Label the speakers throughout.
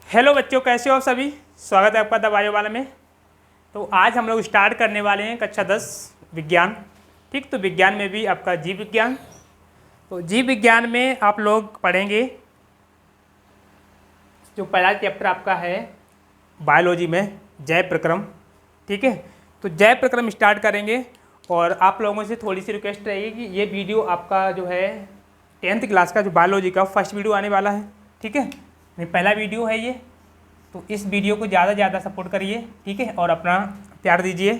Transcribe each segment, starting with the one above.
Speaker 1: Hello बच्चों, कैसे हो आप सभी। स्वागत है आपका द बायो वाला में। तो आज हम लोग स्टार्ट करने वाले हैं कक्षा 10 विज्ञान। ठीक, तो विज्ञान में भी आपका जीव विज्ञान। तो जीव विज्ञान में आप लोग पढ़ेंगे जो पहला चैप्टर आपका है बायोलॉजी में जैव प्रक्रम। ठीक है, तो जैव प्रक्रम स्टार्ट करेंगे और आप लोगों से थोड़ी सी रिक्वेस्ट रहेगी कि ये वीडियो आपका जो है 10th क्लास का जो बायोलॉजी का फर्स्ट वीडियो आने वाला है। ठीक है, पहला वीडियो है ये, तो इस वीडियो को ज़्यादा से ज़्यादा सपोर्ट करिए। ठीक है, और अपना प्यार दीजिए।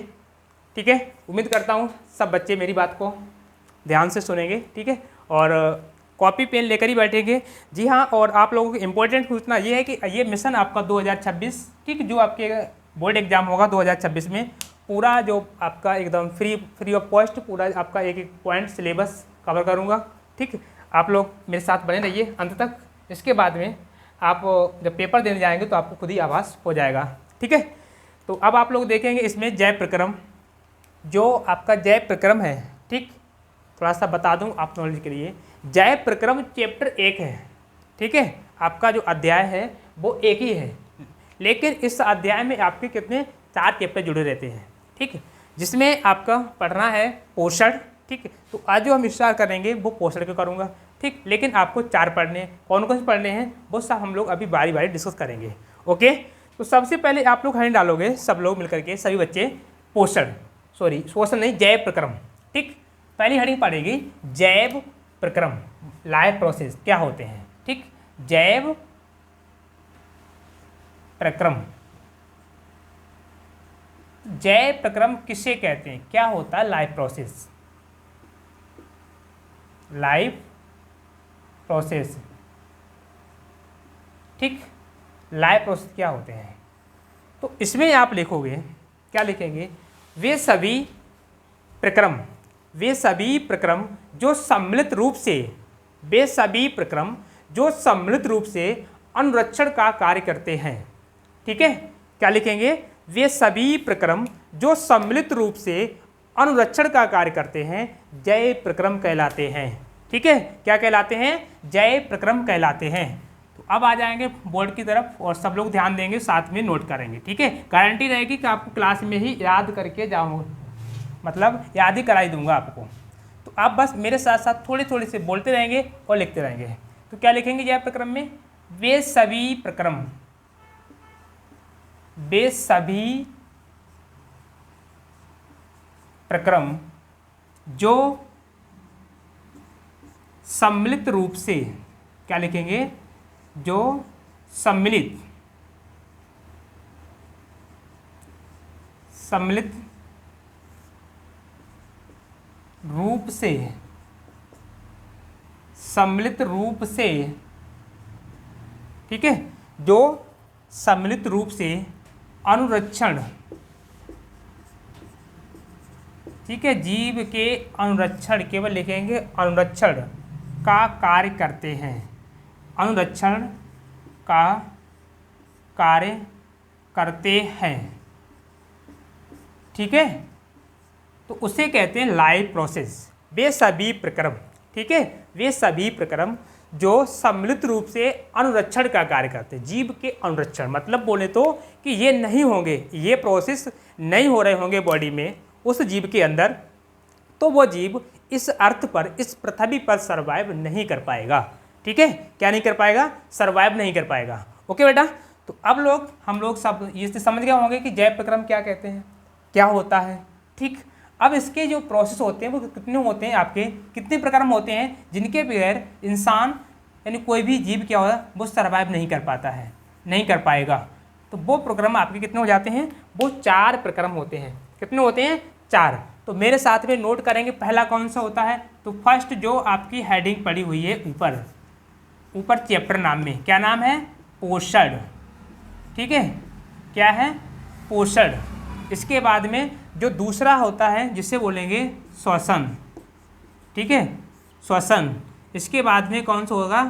Speaker 1: ठीक है, उम्मीद करता हूँ सब बच्चे मेरी बात को ध्यान से सुनेंगे। ठीक है, और कॉपी पेन लेकर ही बैठेंगे। जी हाँ, और आप लोगों को इम्पोर्टेंट पूछना ये है कि ये मिशन आपका 2026, ठीक, जो आपके बोर्ड एग्जाम होगा 2026 में, पूरा जो आपका एकदम फ्री ऑफ कॉस्ट पूरा आपका एक एक पॉइंट सिलेबस कवर करूँगा। ठीक, आप लोग मेरे साथ बने रहिए अंत तक। इसके बाद में आप जब पेपर देने जाएंगे तो आपको खुद ही आभास हो जाएगा। ठीक है, तो अब आप लोग देखेंगे इसमें जैव प्रक्रम, जो आपका जैव प्रक्रम है। ठीक, थोड़ा सा बता दूं आप नॉलेज के लिए, जैव प्रक्रम चैप्टर 1 है। ठीक है, आपका जो अध्याय है वो एक ही है, लेकिन इस अध्याय में आपके कितने 4 चैप्टर जुड़े रहते हैं। ठीक, जिसमें आपका पढ़ना है पोषण। ठीक, तो आज जो हम स्टार्ट करेंगे वो पोषण का करूँगा। ठीक, लेकिन आपको 4 पढ़ने, कौन कौन से पढ़ने हैं वो सब हम लोग अभी बारी बारी डिस्कस करेंगे। ओके, तो सबसे पहले आप लोग हेडिंग डालोगे सब लोग मिलकर के, सभी बच्चे, पोषण नहीं, जैव प्रक्रम। ठीक, पहली हेडिंग पढ़ेगी जैव प्रक्रम, लाइफ प्रोसेस क्या होते हैं। ठीक, जैव प्रक्रम, जैव प्रक्रम किसे कहते हैं, क्या होता है लाइफ प्रोसेस। लाइफ प्रोसेस, ठीक, लाइफ प्रोसेस क्या होते हैं। तो इसमें आप लिखोगे, क्या लिखेंगे, वे सभी प्रक्रम जो सम्मिलित रूप से अनुरक्षण का कार्य करते हैं। ठीक है, क्या लिखेंगे, वे सभी प्रक्रम जो सम्मिलित रूप से अनुरक्षण का कार्य करते हैं जैव प्रक्रम कहलाते हैं। ठीक है, क्या कहलाते हैं, जैव प्रक्रम कहलाते हैं। तो अब आ जाएंगे बोर्ड की तरफ और सब लोग ध्यान देंगे, साथ में नोट करेंगे। ठीक है, गारंटी रहेगी कि आपको क्लास में ही याद करके जाऊँगा, मतलब याद ही कराई दूंगा आपको। तो आप बस मेरे साथ साथ थोड़े थोड़े से बोलते रहेंगे और लिखते रहेंगे। तो क्या लिखेंगे जैव प्रक्रम में, वे सभी प्रक्रम जो सम्मिलित रूप से, क्या लिखेंगे, जो सम्मिलित रूप से, ठीक है, जो सम्मिलित रूप से अनुरक्षण, ठीक है, जीव के अनुरक्षण, केवल लिखेंगे अनुरक्षण का कार्य करते हैं, अनुरक्षण का कार्य करते हैं। ठीक है, तो उसे कहते हैं लाइफ प्रोसेस। वे सभी प्रक्रम, ठीक है, वे सभी प्रक्रम जो सम्मिलित रूप से अनुरक्षण का कार्य करते हैं, जीव के अनुरक्षण, मतलब बोले तो कि ये नहीं होंगे, ये प्रोसेस नहीं हो रहे होंगे बॉडी में उस जीव के अंदर, तो वो जीव इस अर्थ पर, इस पृथ्वी पर सर्वाइव नहीं कर पाएगा। ठीक है, क्या नहीं कर पाएगा, सर्वाइव नहीं कर पाएगा। ओके बेटा, तो अब हम लोग सब ये समझ गए होंगे कि जैव प्रक्रम क्या कहते हैं, क्या होता है। ठीक, अब इसके जो प्रोसेस होते हैं वो कितने होते हैं, आपके कितने प्रक्रम होते हैं जिनके बगैर इंसान यानी कोई भी जीव क्या होगा वो सर्वाइव नहीं कर पाता है, नहीं कर पाएगा। तो वो प्रक्रम आपके कितने हो जाते हैं, वो 4 प्रक्रम होते हैं। कितने होते हैं, 4। तो मेरे साथ में नोट करेंगे पहला कौन सा होता है। तो फर्स्ट जो आपकी हेडिंग पड़ी हुई है ऊपर चैप्टर नाम में, क्या नाम है, पोषण। ठीक है, क्या है, पोषण। इसके बाद में जो दूसरा होता है जिसे बोलेंगे श्वसन। ठीक है, श्वसन। इसके बाद में कौन सा होगा,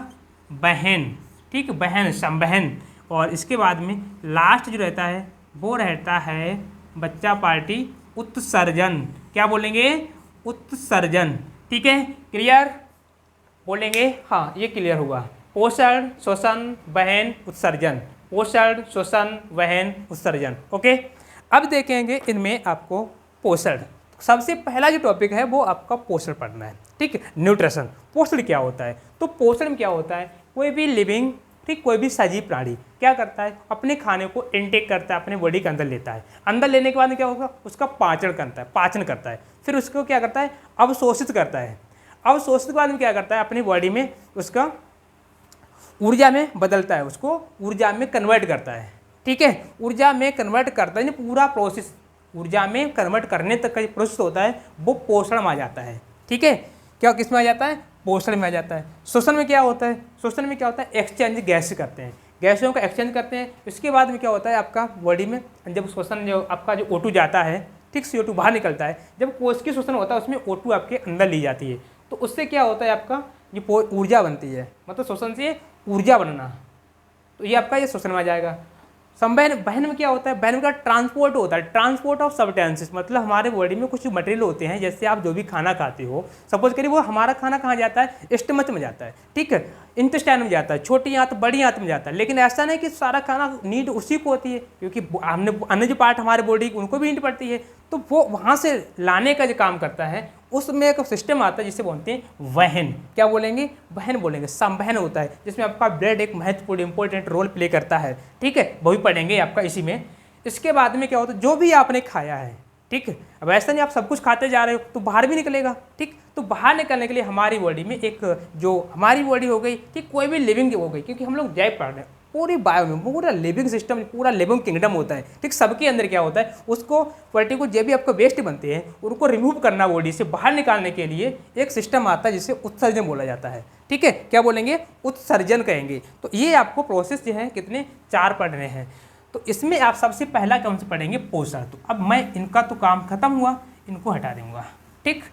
Speaker 1: बहन। ठीक, बहन, संवहन। और इसके बाद में लास्ट जो रहता है वो रहता है बच्चा पार्टी, उत्सर्जन। क्या बोलेंगे, उत्सर्जन। ठीक है, क्लियर बोलेंगे, हाँ ये क्लियर हुआ। पोषण, श्वसन, बहन, उत्सर्जन। पोषण, श्वसन, वहन, उत्सर्जन। ओके, अब देखेंगे इनमें आपको पोषण। सबसे पहला जो टॉपिक है वो आपका पोषण पढ़ना है, ठीक है। न्यूट्रिशन, पोषण क्या होता है? तो पोषण में क्या होता है, कोई भी लिविंग, ठीक, कोई भी सजीव प्राणी क्या करता है, अपने खाने को इनटेक करता है, अपने बॉडी के अंदर लेता है। अंदर लेने के बाद क्या होगा, उसका पाचन करता है, फिर उसको क्या करता है, अवशोषित करता है। अवशोषित के बाद में क्या करता है, अपनी बॉडी में उसका ऊर्जा में बदलता है, उसको ऊर्जा में कन्वर्ट करता है, ठीक है। ऊर्जा में कन्वर्ट करता है, पूरा प्रोसेस ऊर्जा में कन्वर्ट करने तक का जो प्रोसेस होता है वो पोषण में आ जाता है, ठीक है। क्या किस में आ जाता है, पोषण में आ जाता है। श्वसन में क्या होता है, श्वसन में क्या होता है, एक्सचेंज गैस करते हैं, गैसों का एक्सचेंज करते हैं। इसके बाद में क्या होता है, आपका बॉडी में जब श्वसन जो आपका जो O2 जाता है, ठीक, CO2 बाहर निकलता है। जब कोशिकीय श्वसन होता है उसमें O2 आपके अंदर ली जाती है, तो उससे क्या होता है, आपका ये ऊर्जा बनती है, मतलब श्वसन से ऊर्जा बनना, तो ये आपका ये श्वसन में आ जाएगा। संवहन, वहन में क्या होता है, वहन का ट्रांसपोर्ट होता है, ट्रांसपोर्ट ऑफ सब्सटेंसेस, मतलब हमारे बॉडी में कुछ मटेरियल होते हैं, जैसे आप जो भी खाना खाते हो, सपोज करिए वो हमारा खाना कहाँ जाता है, स्टमच में जाता है, ठीक है, इंटेस्टाइन में जाता है, छोटी आंत बड़ी आंत में जाता है। लेकिन ऐसा नहीं कि सारा खाना नीड उसी को होती है, क्योंकि हमने अन्य जो पार्ट हमारे बॉडी उनको भी नीड पड़ती है, तो वो वहाँ से लाने का जो काम करता है, उसमें एक सिस्टम आता है जिसे बोलते हैं वहन। क्या बोलेंगे, वहन बोलेंगे। संवहन होता है जिसमें आपका ब्लड एक महत्वपूर्ण इंपॉर्टेंट रोल प्ले करता है, ठीक है, वो भी पढ़ेंगे आपका इसी में। इसके बाद में क्या होता है, जो भी आपने खाया है, ठीक है, अब ऐसा नहीं आप सब कुछ खाते जा रहे हो तो बाहर भी निकलेगा, ठीक। तो बाहर निकलने के लिए हमारी बॉडी में एक जो हमारी बॉडी हो गई, ठीक, कोई भी लिविंग हो गई, क्योंकि हम लोग जैव पढ़ रहे हैं, पूरी बायो में पूरा लिविंग सिस्टम, पूरा लिविंग किंगडम होता है, ठीक। सबके अंदर क्या होता है, उसको पर्टिकुलर जो भी आपको वेस्ट बनते हैं उनको रिमूव करना, बॉडी से बाहर निकालने के लिए एक सिस्टम आता है जिसे उत्सर्जन बोला जाता है, ठीक है। क्या बोलेंगे, उत्सर्जन कहेंगे। तो ये आपको प्रोसेस जो है कितने 4 पढ़ रहे हैं। तो इसमें आप सबसे पहला कौन से पढ़ेंगे, पोषण। तो अब मैं इनका तो काम खत्म हुआ, इनको हटा दूंगा, ठीक,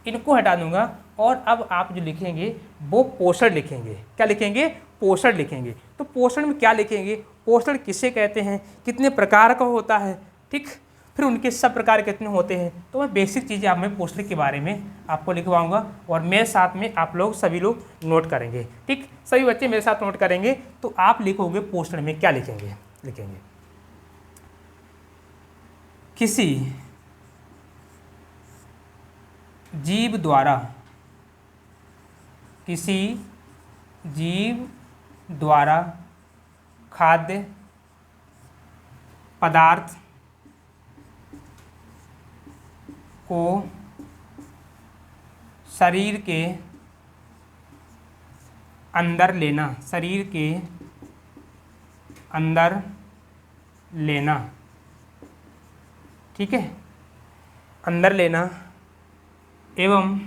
Speaker 1: इनको हटा दूंगा। और अब आप जो लिखेंगे वो पोषण लिखेंगे। क्या लिखेंगे, पोषण लिखेंगे। तो पोषण में क्या लिखेंगे, पोषण किसे कहते हैं, कितने प्रकार का होता है, ठीक, फिर उनके सब प्रकार कितने होते हैं। तो मैं बेसिक चीज़ें आप मैं पोषण के बारे में आपको लिखवाऊंगा और मेरे साथ में आप लोग सभी लोग नोट करेंगे, ठीक, सभी बच्चे मेरे साथ नोट करेंगे। तो आप लिखोगे पोषण में क्या लिखेंगे, लिखेंगे किसी जीव द्वारा, किसी जीव द्वारा खाद्य पदार्थ को शरीर के अंदर लेना, शरीर के अंदर लेना, ठीक है, अंदर लेना एवं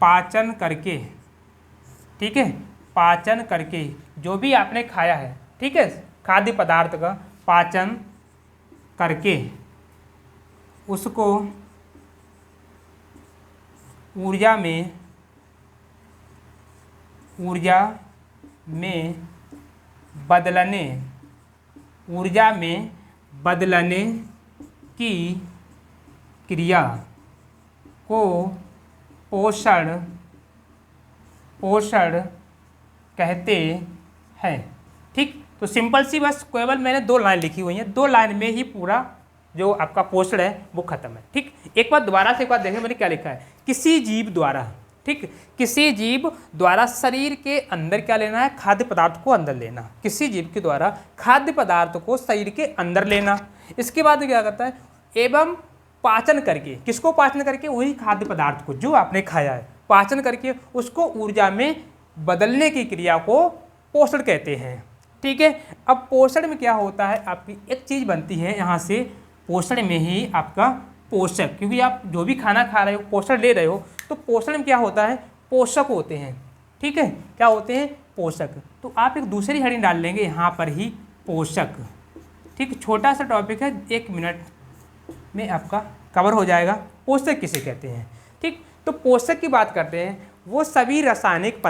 Speaker 1: पाचन करके, ठीक है, पाचन करके जो भी आपने खाया है, ठीक है, खाद्य पदार्थ का पाचन करके उसको ऊर्जा में बदलने की क्रिया को पोषण कहते हैं, ठीक। तो सिंपल सी बस केवल मैंने 2 लाइन लिखी हुई हैं, 2 लाइन में ही पूरा जो आपका पोषण है वो खत्म है, ठीक। एक बार दोबारा से एक बार देखें मैंने क्या लिखा है, किसी जीव द्वारा, ठीक, किसी जीव द्वारा शरीर के अंदर क्या लेना है, खाद्य पदार्थ को अंदर लेना, किसी जीव के द्वारा खाद्य पदार्थ को शरीर के अंदर लेना। इसके बाद क्या करता है, एवं पाचन करके, किसको पाचन करके, वही खाद्य पदार्थ को जो आपने खाया है, पाचन करके उसको ऊर्जा में बदलने की क्रिया को पोषण कहते हैं, ठीक है। अब पोषण में क्या होता है, आपकी एक चीज़ बनती है यहाँ से, पोषण में ही आपका पोषक, क्योंकि आप जो भी खाना खा रहे हो, पोषण ले रहे हो, तो पोषण में क्या होता है, पोषक होते हैं, ठीक है, क्या होते हैं, पोषक। तो आप एक दूसरी हेडिंग डाल लेंगे यहाँ पर ही, पोषक, ठीक। छोटा सा टॉपिक है, 1 मिनट में आपका कवर हो जाएगा। पोषक किसे कहते हैं, ठीक। तो पोषक की बात करते हैं, वो सभी रासायनिक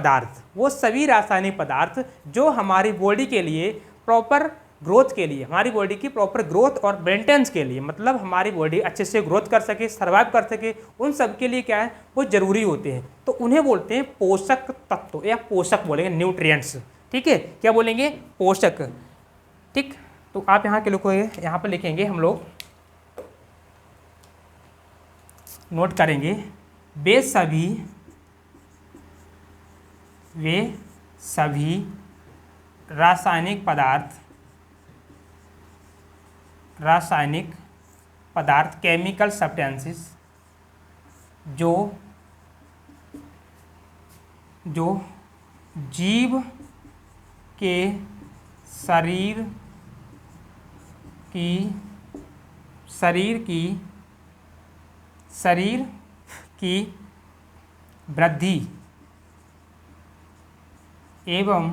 Speaker 1: पदार्थ जो हमारी बॉडी के लिए प्रॉपर ग्रोथ के लिए, हमारी बॉडी की प्रॉपर ग्रोथ और मेंटेनेंस के लिए, मतलब हमारी बॉडी अच्छे से ग्रोथ कर सके, सर्वाइव कर सके, उन सब के लिए क्या है वो ज़रूरी होते हैं। तो उन्हें बोलते हैं पोषक तत्व या पोषक बोलेंगे, न्यूट्रिएंट्स। ठीक है, क्या बोलेंगे? पोषक। ठीक, तो आप यहाँ के लिखोगे, यहाँ पर लिखेंगे हम लोग, नोट करेंगे, वे सभी रासायनिक पदार्थ केमिकल सब्सटेंसेस जो जीव के शरीर की वृद्धि एवं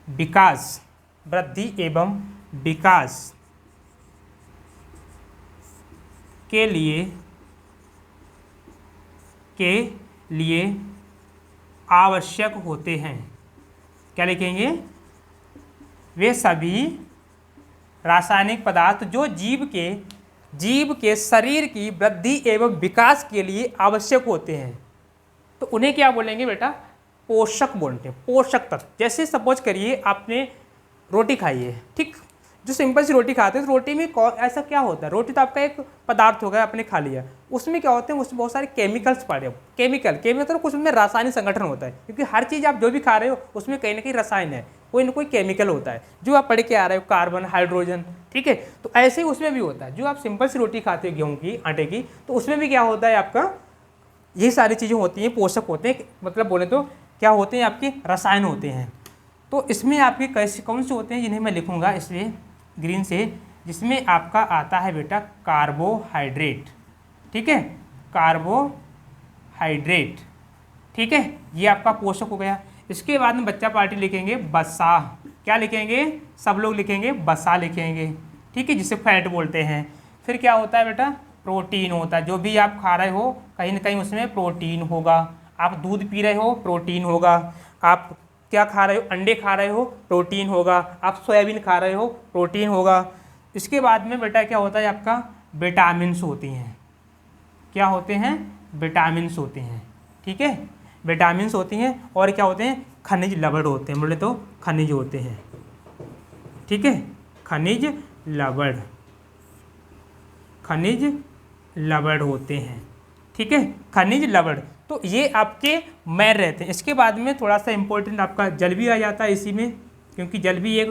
Speaker 1: विकास के लिए आवश्यक होते हैं। क्या लिखेंगे? वे सभी रासायनिक पदार्थ जो जीव के शरीर की वृद्धि एवं विकास के लिए आवश्यक होते हैं, तो उन्हें क्या बोलेंगे बेटा? पोषक बोलते हैं, पोषक तत्व। जैसे सपोज करिए आपने रोटी खाई है, ठीक, जो सिंपल सी रोटी खाते हैं तो रोटी में ऐसा क्या होता है? रोटी तो आपका एक पदार्थ होगा, आपने खा लिया, उसमें क्या होते हैं? उसमें बहुत सारे केमिकल्स पड़े हो, केमिकल मतलब कुछ उसमें रासायनिक संगठन होता है, क्योंकि हर चीज़ आप जो भी खा रहे हो उसमें कहीं ना कहीं रसायन है, कोई ना कोई केमिकल होता है जो आप पढ़ के आ रहे हो, कार्बन, हाइड्रोजन। ठीक है, तो ऐसे ही उसमें भी होता है। जो आप सिंपल सी रोटी खाते हो गेहूँ की, आटे की, तो उसमें भी क्या होता है आपका? यही सारी चीज़ें होती हैं, पोषक होते हैं, मतलब बोले तो क्या होते हैं? आपके रसायन होते हैं। तो इसमें आपके कैसे कौन से होते हैं जिन्हें मैं लिखूंगा इसमें ग्रीन से, जिसमें आपका आता है बेटा कार्बोहाइड्रेट। ठीक है, कार्बोहाइड्रेट। ठीक है, ये आपका पोषक हो गया। इसके बाद में बच्चा पार्टी लिखेंगे वसा। क्या लिखेंगे? सब लोग लिखेंगे वसा लिखेंगे। ठीक है, जिसे फैट बोलते हैं। फिर क्या होता है बेटा? प्रोटीन होता है। जो भी आप खा रहे हो कहीं ना कहीं उसमें प्रोटीन होगा। आप दूध पी रहे हो, प्रोटीन होगा। आप क्या खा रहे हो? अंडे खा रहे हो, प्रोटीन होगा। आप सोयाबीन खा रहे हो, प्रोटीन होगा। इसके बाद में बेटा क्या होता है आपका? विटामिन्स होती हैं। क्या होते हैं? विटामिन्स होते हैं। ठीक है, विटामिन्स होती हैं। और क्या होते हैं? खनिज लवण होते हैं। बोले तो खनिज होते हैं। ठीक है, खनिज लवण होते हैं। ठीक है, खनिज लवण। तो ये आपके मैर रहते हैं। इसके बाद में थोड़ा सा इंपॉर्टेंट आपका जल भी आ जाता है इसी में, क्योंकि जल भी एक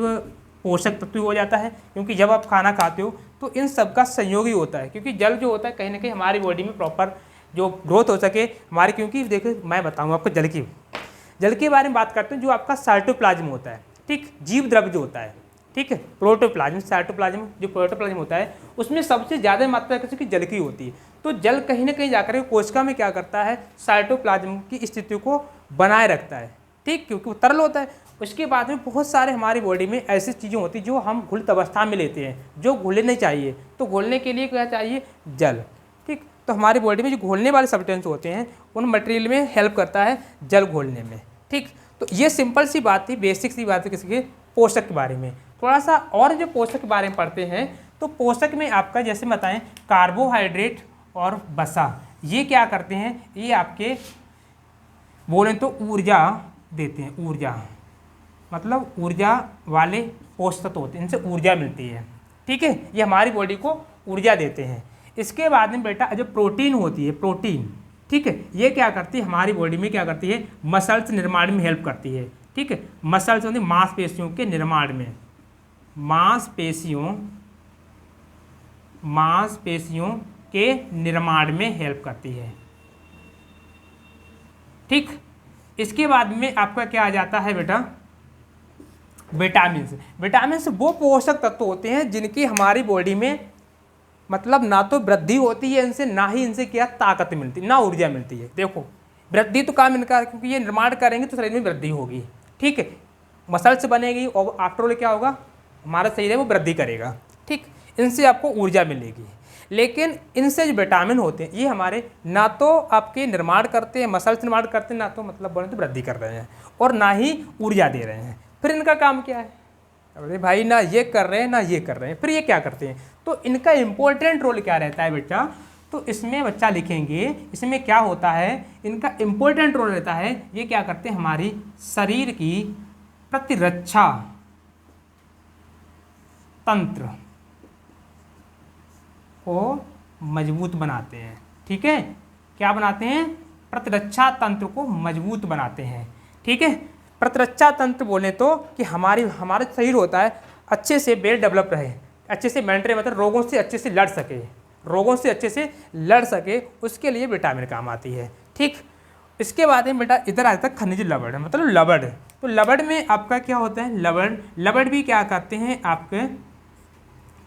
Speaker 1: पोषक तत्व हो जाता है। क्योंकि जब आप खाना खाते हो तो इन सब का संयोग ही होता है, क्योंकि जल जो होता है कहीं ना कहीं हमारी बॉडी में प्रॉपर जो ग्रोथ हो सके हमारी। क्योंकि देखो मैं बताऊँ आपको जल के बारे में बात करते हैं। जो आपका साइटोप्लाज्म होता है, ठीक, जीव द्रव्य जो होता है, ठीक है, प्रोटोप्लाज्म, साइटोप्लाज्म, जो प्रोटोप्लाज्म होता है उसमें सबसे ज़्यादा मात्रा की जल की होती है। तो जल कहीं ना कहीं जाकर कोशिका में क्या करता है? साइटोप्लाज्म की स्थिति को बनाए रखता है। ठीक, क्योंकि वो तरल होता है। उसके बाद में बहुत सारे हमारी बॉडी में ऐसी चीज़ें होती हैं जो हम घुलित अवस्था में लेते हैं, जो घुलने नहीं चाहिए। तो घुलने के लिए क्या चाहिए? जल। ठीक, तो हमारी बॉडी में जो घोलने वाले सब्सटेंस होते हैं उन मटेरियल में हेल्प करता है जल घोलने में। ठीक, तो ये सिंपल सी बात थी, बेसिक सी बात है किसी के पोषक के बारे में। थोड़ा सा और जो पोषक के बारे में पढ़ते हैं तो पोषक में आपका जैसे बताएं कार्बोहाइड्रेट और वसा, ये क्या करते हैं? ये आपके बोलें तो ऊर्जा देते हैं। ऊर्जा मतलब ऊर्जा वाले पोषक तत्व होते हैं, इनसे ऊर्जा मिलती है। ठीक है, ये हमारी बॉडी को ऊर्जा देते हैं। इसके बाद में बेटा जो प्रोटीन होती है, प्रोटीन, ठीक है, ये क्या करती है? हमारी बॉडी में क्या करती है? मसल्स निर्माण में हेल्प करती है। ठीक है, मसल्स होती है मांसपेशियों के निर्माण में, मांसपेशियों के निर्माण में हेल्प करती है। ठीक, इसके बाद में आपका क्या आ जाता है बेटा? विटामिन। विटामिन वो पोषक तत्व होते हैं जिनकी हमारी बॉडी में मतलब ना तो वृद्धि होती है इनसे, ना ही इनसे क्या ताकत मिलती, ना ऊर्जा मिलती है। देखो वृद्धि तो काम इनका, क्योंकि ये निर्माण करेंगे तो शरीर में वृद्धि होगी। ठीक है, मसल्स बनेगी और आफ्टर ऑल क्या होगा? हमारा शरीर है वो वृद्धि करेगा। ठीक, इनसे आपको ऊर्जा मिलेगी। लेकिन इनसे जो विटामिन होते हैं ये हमारे ना तो आपके निर्माण करते हैं, मसल्स निर्माण करते हैं, ना तो मतलब बोले तो वृद्धि कर रहे हैं, और ना ही ऊर्जा दे रहे हैं। फिर इनका काम क्या है? अरे भाई ना ये कर रहे हैं ना ये कर रहे हैं, फिर ये क्या करते हैं? तो इनका इंपॉर्टेंट रोल क्या रहता है बेटा? तो इसमें बच्चा लिखेंगे, इसमें क्या होता है, इनका इंपॉर्टेंट रोल रहता है, ये क्या करते हैं, हमारी शरीर की प्रतिरक्षा तंत्र को मजबूत बनाते हैं। ठीक है, क्या बनाते हैं? प्रतिरक्षा तंत्र को मजबूत बनाते हैं। ठीक है, प्रतिरक्षा तंत्र बोले तो कि हमारा शरीर होता है अच्छे से वेल डेवलप रहे, अच्छे से मेंटेन, मतलब रोगों से अच्छे से लड़ सके, रोगों से अच्छे से लड़ सके, उसके लिए विटामिन काम आती है। ठीक, इसके बाद में बेटा इधर आता है खनिज लवण, मतलब लवण। तो लवण में आपका क्या होता है? लवण भी क्या करते हैं आपके?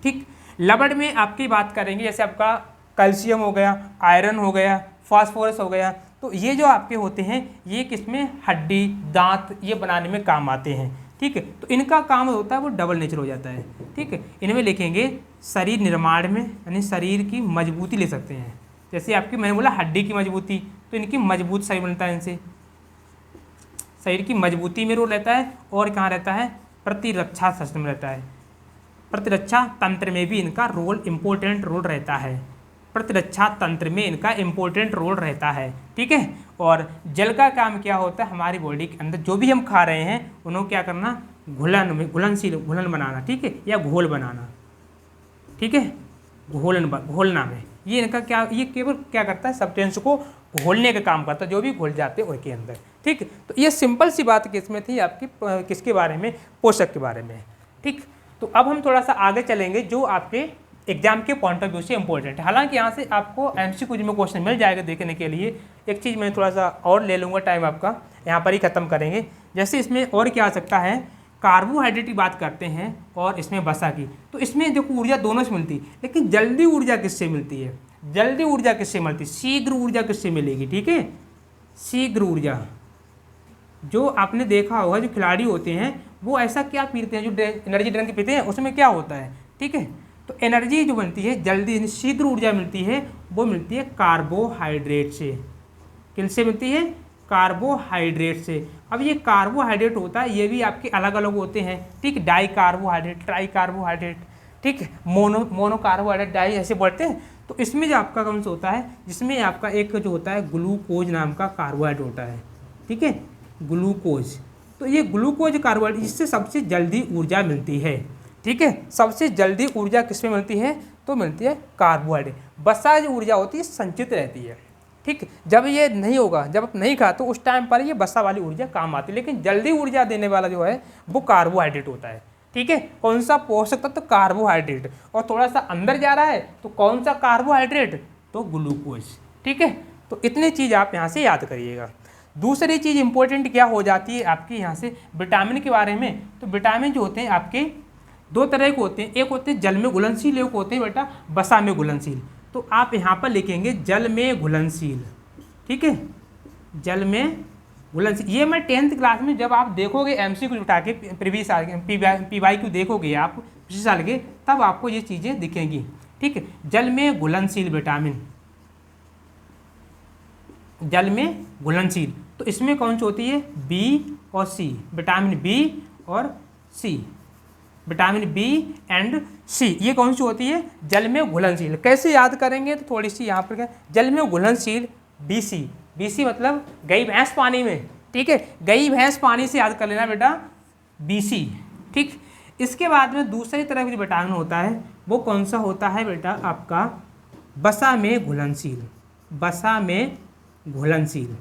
Speaker 1: ठीक, लवण में आपकी बात करेंगे, जैसे आपका कैल्शियम हो गया, आयरन हो गया, फास्फोरस हो गया, तो ये जो आपके होते हैं ये किसमें? हड्डी, दांत ये बनाने में काम आते हैं। ठीक है, तो इनका काम होता है वो डबल नेचर हो जाता है। ठीक है, इनमें लिखेंगे शरीर निर्माण में, यानी शरीर की मजबूती ले सकते हैं। जैसे आपकी मैंने बोला हड्डी की मजबूती, तो इनकी मजबूत शरीर बनता है इनसे, शरीर की मजबूती में रोल रहता है। और कहाँ रहता है? प्रतिरक्षा सिस्टम रहता है, प्रतिरक्षा तंत्र में भी इनका रोल, इम्पोर्टेंट रोल रहता है, प्रतिरक्षा तंत्र में इनका इम्पोर्टेंट रोल रहता है। ठीक है, और जल का काम क्या होता है? हमारी बॉडी के अंदर जो भी हम खा रहे हैं उन्हें क्या करना? घुलन बनाना। ठीक है, या घोल बनाना। ठीक है, घोलना में ये इनका क्या, ये केवल क्या करता है? सब्सटेंस को घोलने का काम करता है, जो भी घोल जाते हैं उनके अंदर। ठीक, तो ये सिंपल सी बात किसमें थी आपकी, किसके बारे में? पोषक के बारे में। ठीक, तो अब हम थोड़ा सा आगे चलेंगे जो आपके एग्जाम के पॉइंट ऑफ व्यू से इंपॉर्टेंट है। हालांकि यहाँ से आपको एमसीक्यू में क्वेश्चन मिल जाएगा देखने के लिए। एक चीज़ मैं थोड़ा सा और ले लूँगा, टाइम आपका यहाँ पर ही ख़त्म करेंगे। जैसे इसमें और क्या आ सकता है? कार्बोहाइड्रेट की बात करते हैं और इसमें वसा की, तो इसमें देखो ऊर्जा दोनों से मिलती है, लेकिन जल्दी ऊर्जा किससे मिलती है? जल्दी ऊर्जा किससे मिलती है? शीघ्र ऊर्जा किससे मिलेगी? ठीक है, शीघ्र ऊर्जा, जो आपने देखा होगा जो खिलाड़ी होते हैं वो ऐसा क्या पीते हैं, जो एनर्जी ड्रिंक पीते हैं, उसमें क्या होता है? ठीक है, तो एनर्जी जो बनती है, जल्दी शीघ्र ऊर्जा मिलती है, वो मिलती है कार्बोहाइड्रेट से। किससे मिलती है? कार्बोहाइड्रेट से। अब ये कार्बोहाइड्रेट होता है, ये भी आपके अलग अलग होते हैं। ठीक, डाई कार्बोहाइड्रेट, ट्राई कार्बोहाइड्रेट, ठीक, मोनो कार्बोहाइड्रेट, डाई ऐसे बढ़ते हैं। तो इसमें जो आपका कौन सा होता है, जिसमें आपका एक जो होता है ग्लूकोज नाम का कार्बोहाइड्रेट होता है। ठीक है, ग्लूकोज, तो ये ग्लूकोज कार्बोहाइड्रेट, इससे सबसे जल्दी ऊर्जा मिलती है। ठीक है, सबसे जल्दी ऊर्जा किसमें मिलती है? तो मिलती है कार्बोहाइड्रेट। वसा जो ऊर्जा होती है संचित रहती है। ठीक, जब ये नहीं होगा, जब आप नहीं खा तो उस टाइम पर ये वसा वाली ऊर्जा काम आती है, लेकिन जल्दी ऊर्जा देने वाला जो है वो कार्बोहाइड्रेट होता है। ठीक है, कौन सा पोषक तत्व? तो कार्बोहाइड्रेट। और थोड़ा सा अंदर जा रहा है तो कौन सा कार्बोहाइड्रेट? तो ग्लूकोज। ठीक है, तो इतनी चीज़ आप यहाँ से याद करिएगा। दूसरी चीज़ इंपॉर्टेंट क्या हो जाती है आपकी यहाँ से विटामिन के बारे में, तो विटामिन जो होते हैं आपके दो तरह के होते हैं, एक होते हैं जल में घुलनशील, एक होते हैं बेटा वसा में घुलनशील। तो आप यहाँ पर लिखेंगे जल में घुलनशील। ठीक है, जल में घुलनशील, ये मैं 10th क्लास में जब आप देखोगे एमसीक्यू उठा के प्रीवियस साल के PYQ देखोगे आप पिछले साल के, तब आपको ये चीज़ें दिखेंगी। ठीक है, जल में घुलनशील विटामिन, जल में घुलनशील, तो इसमें कौन सी होती है? बी और सी, विटामिन बी और सी, विटामिन बी एंड सी, ये कौन सी होती है? जल में घुलनशील। कैसे याद करेंगे? तो थोड़ी सी यहाँ पर क्या, जल में घुलनशील BC, BC मतलब गई भैंस पानी में। ठीक है, गई भैंस पानी से याद कर लेना बेटा BC। ठीक, इसके बाद में दूसरी तरह का जो विटामिन होता है वो कौन सा होता है बेटा? आपका वसा में घुलनशील, वसा में घुलनशील,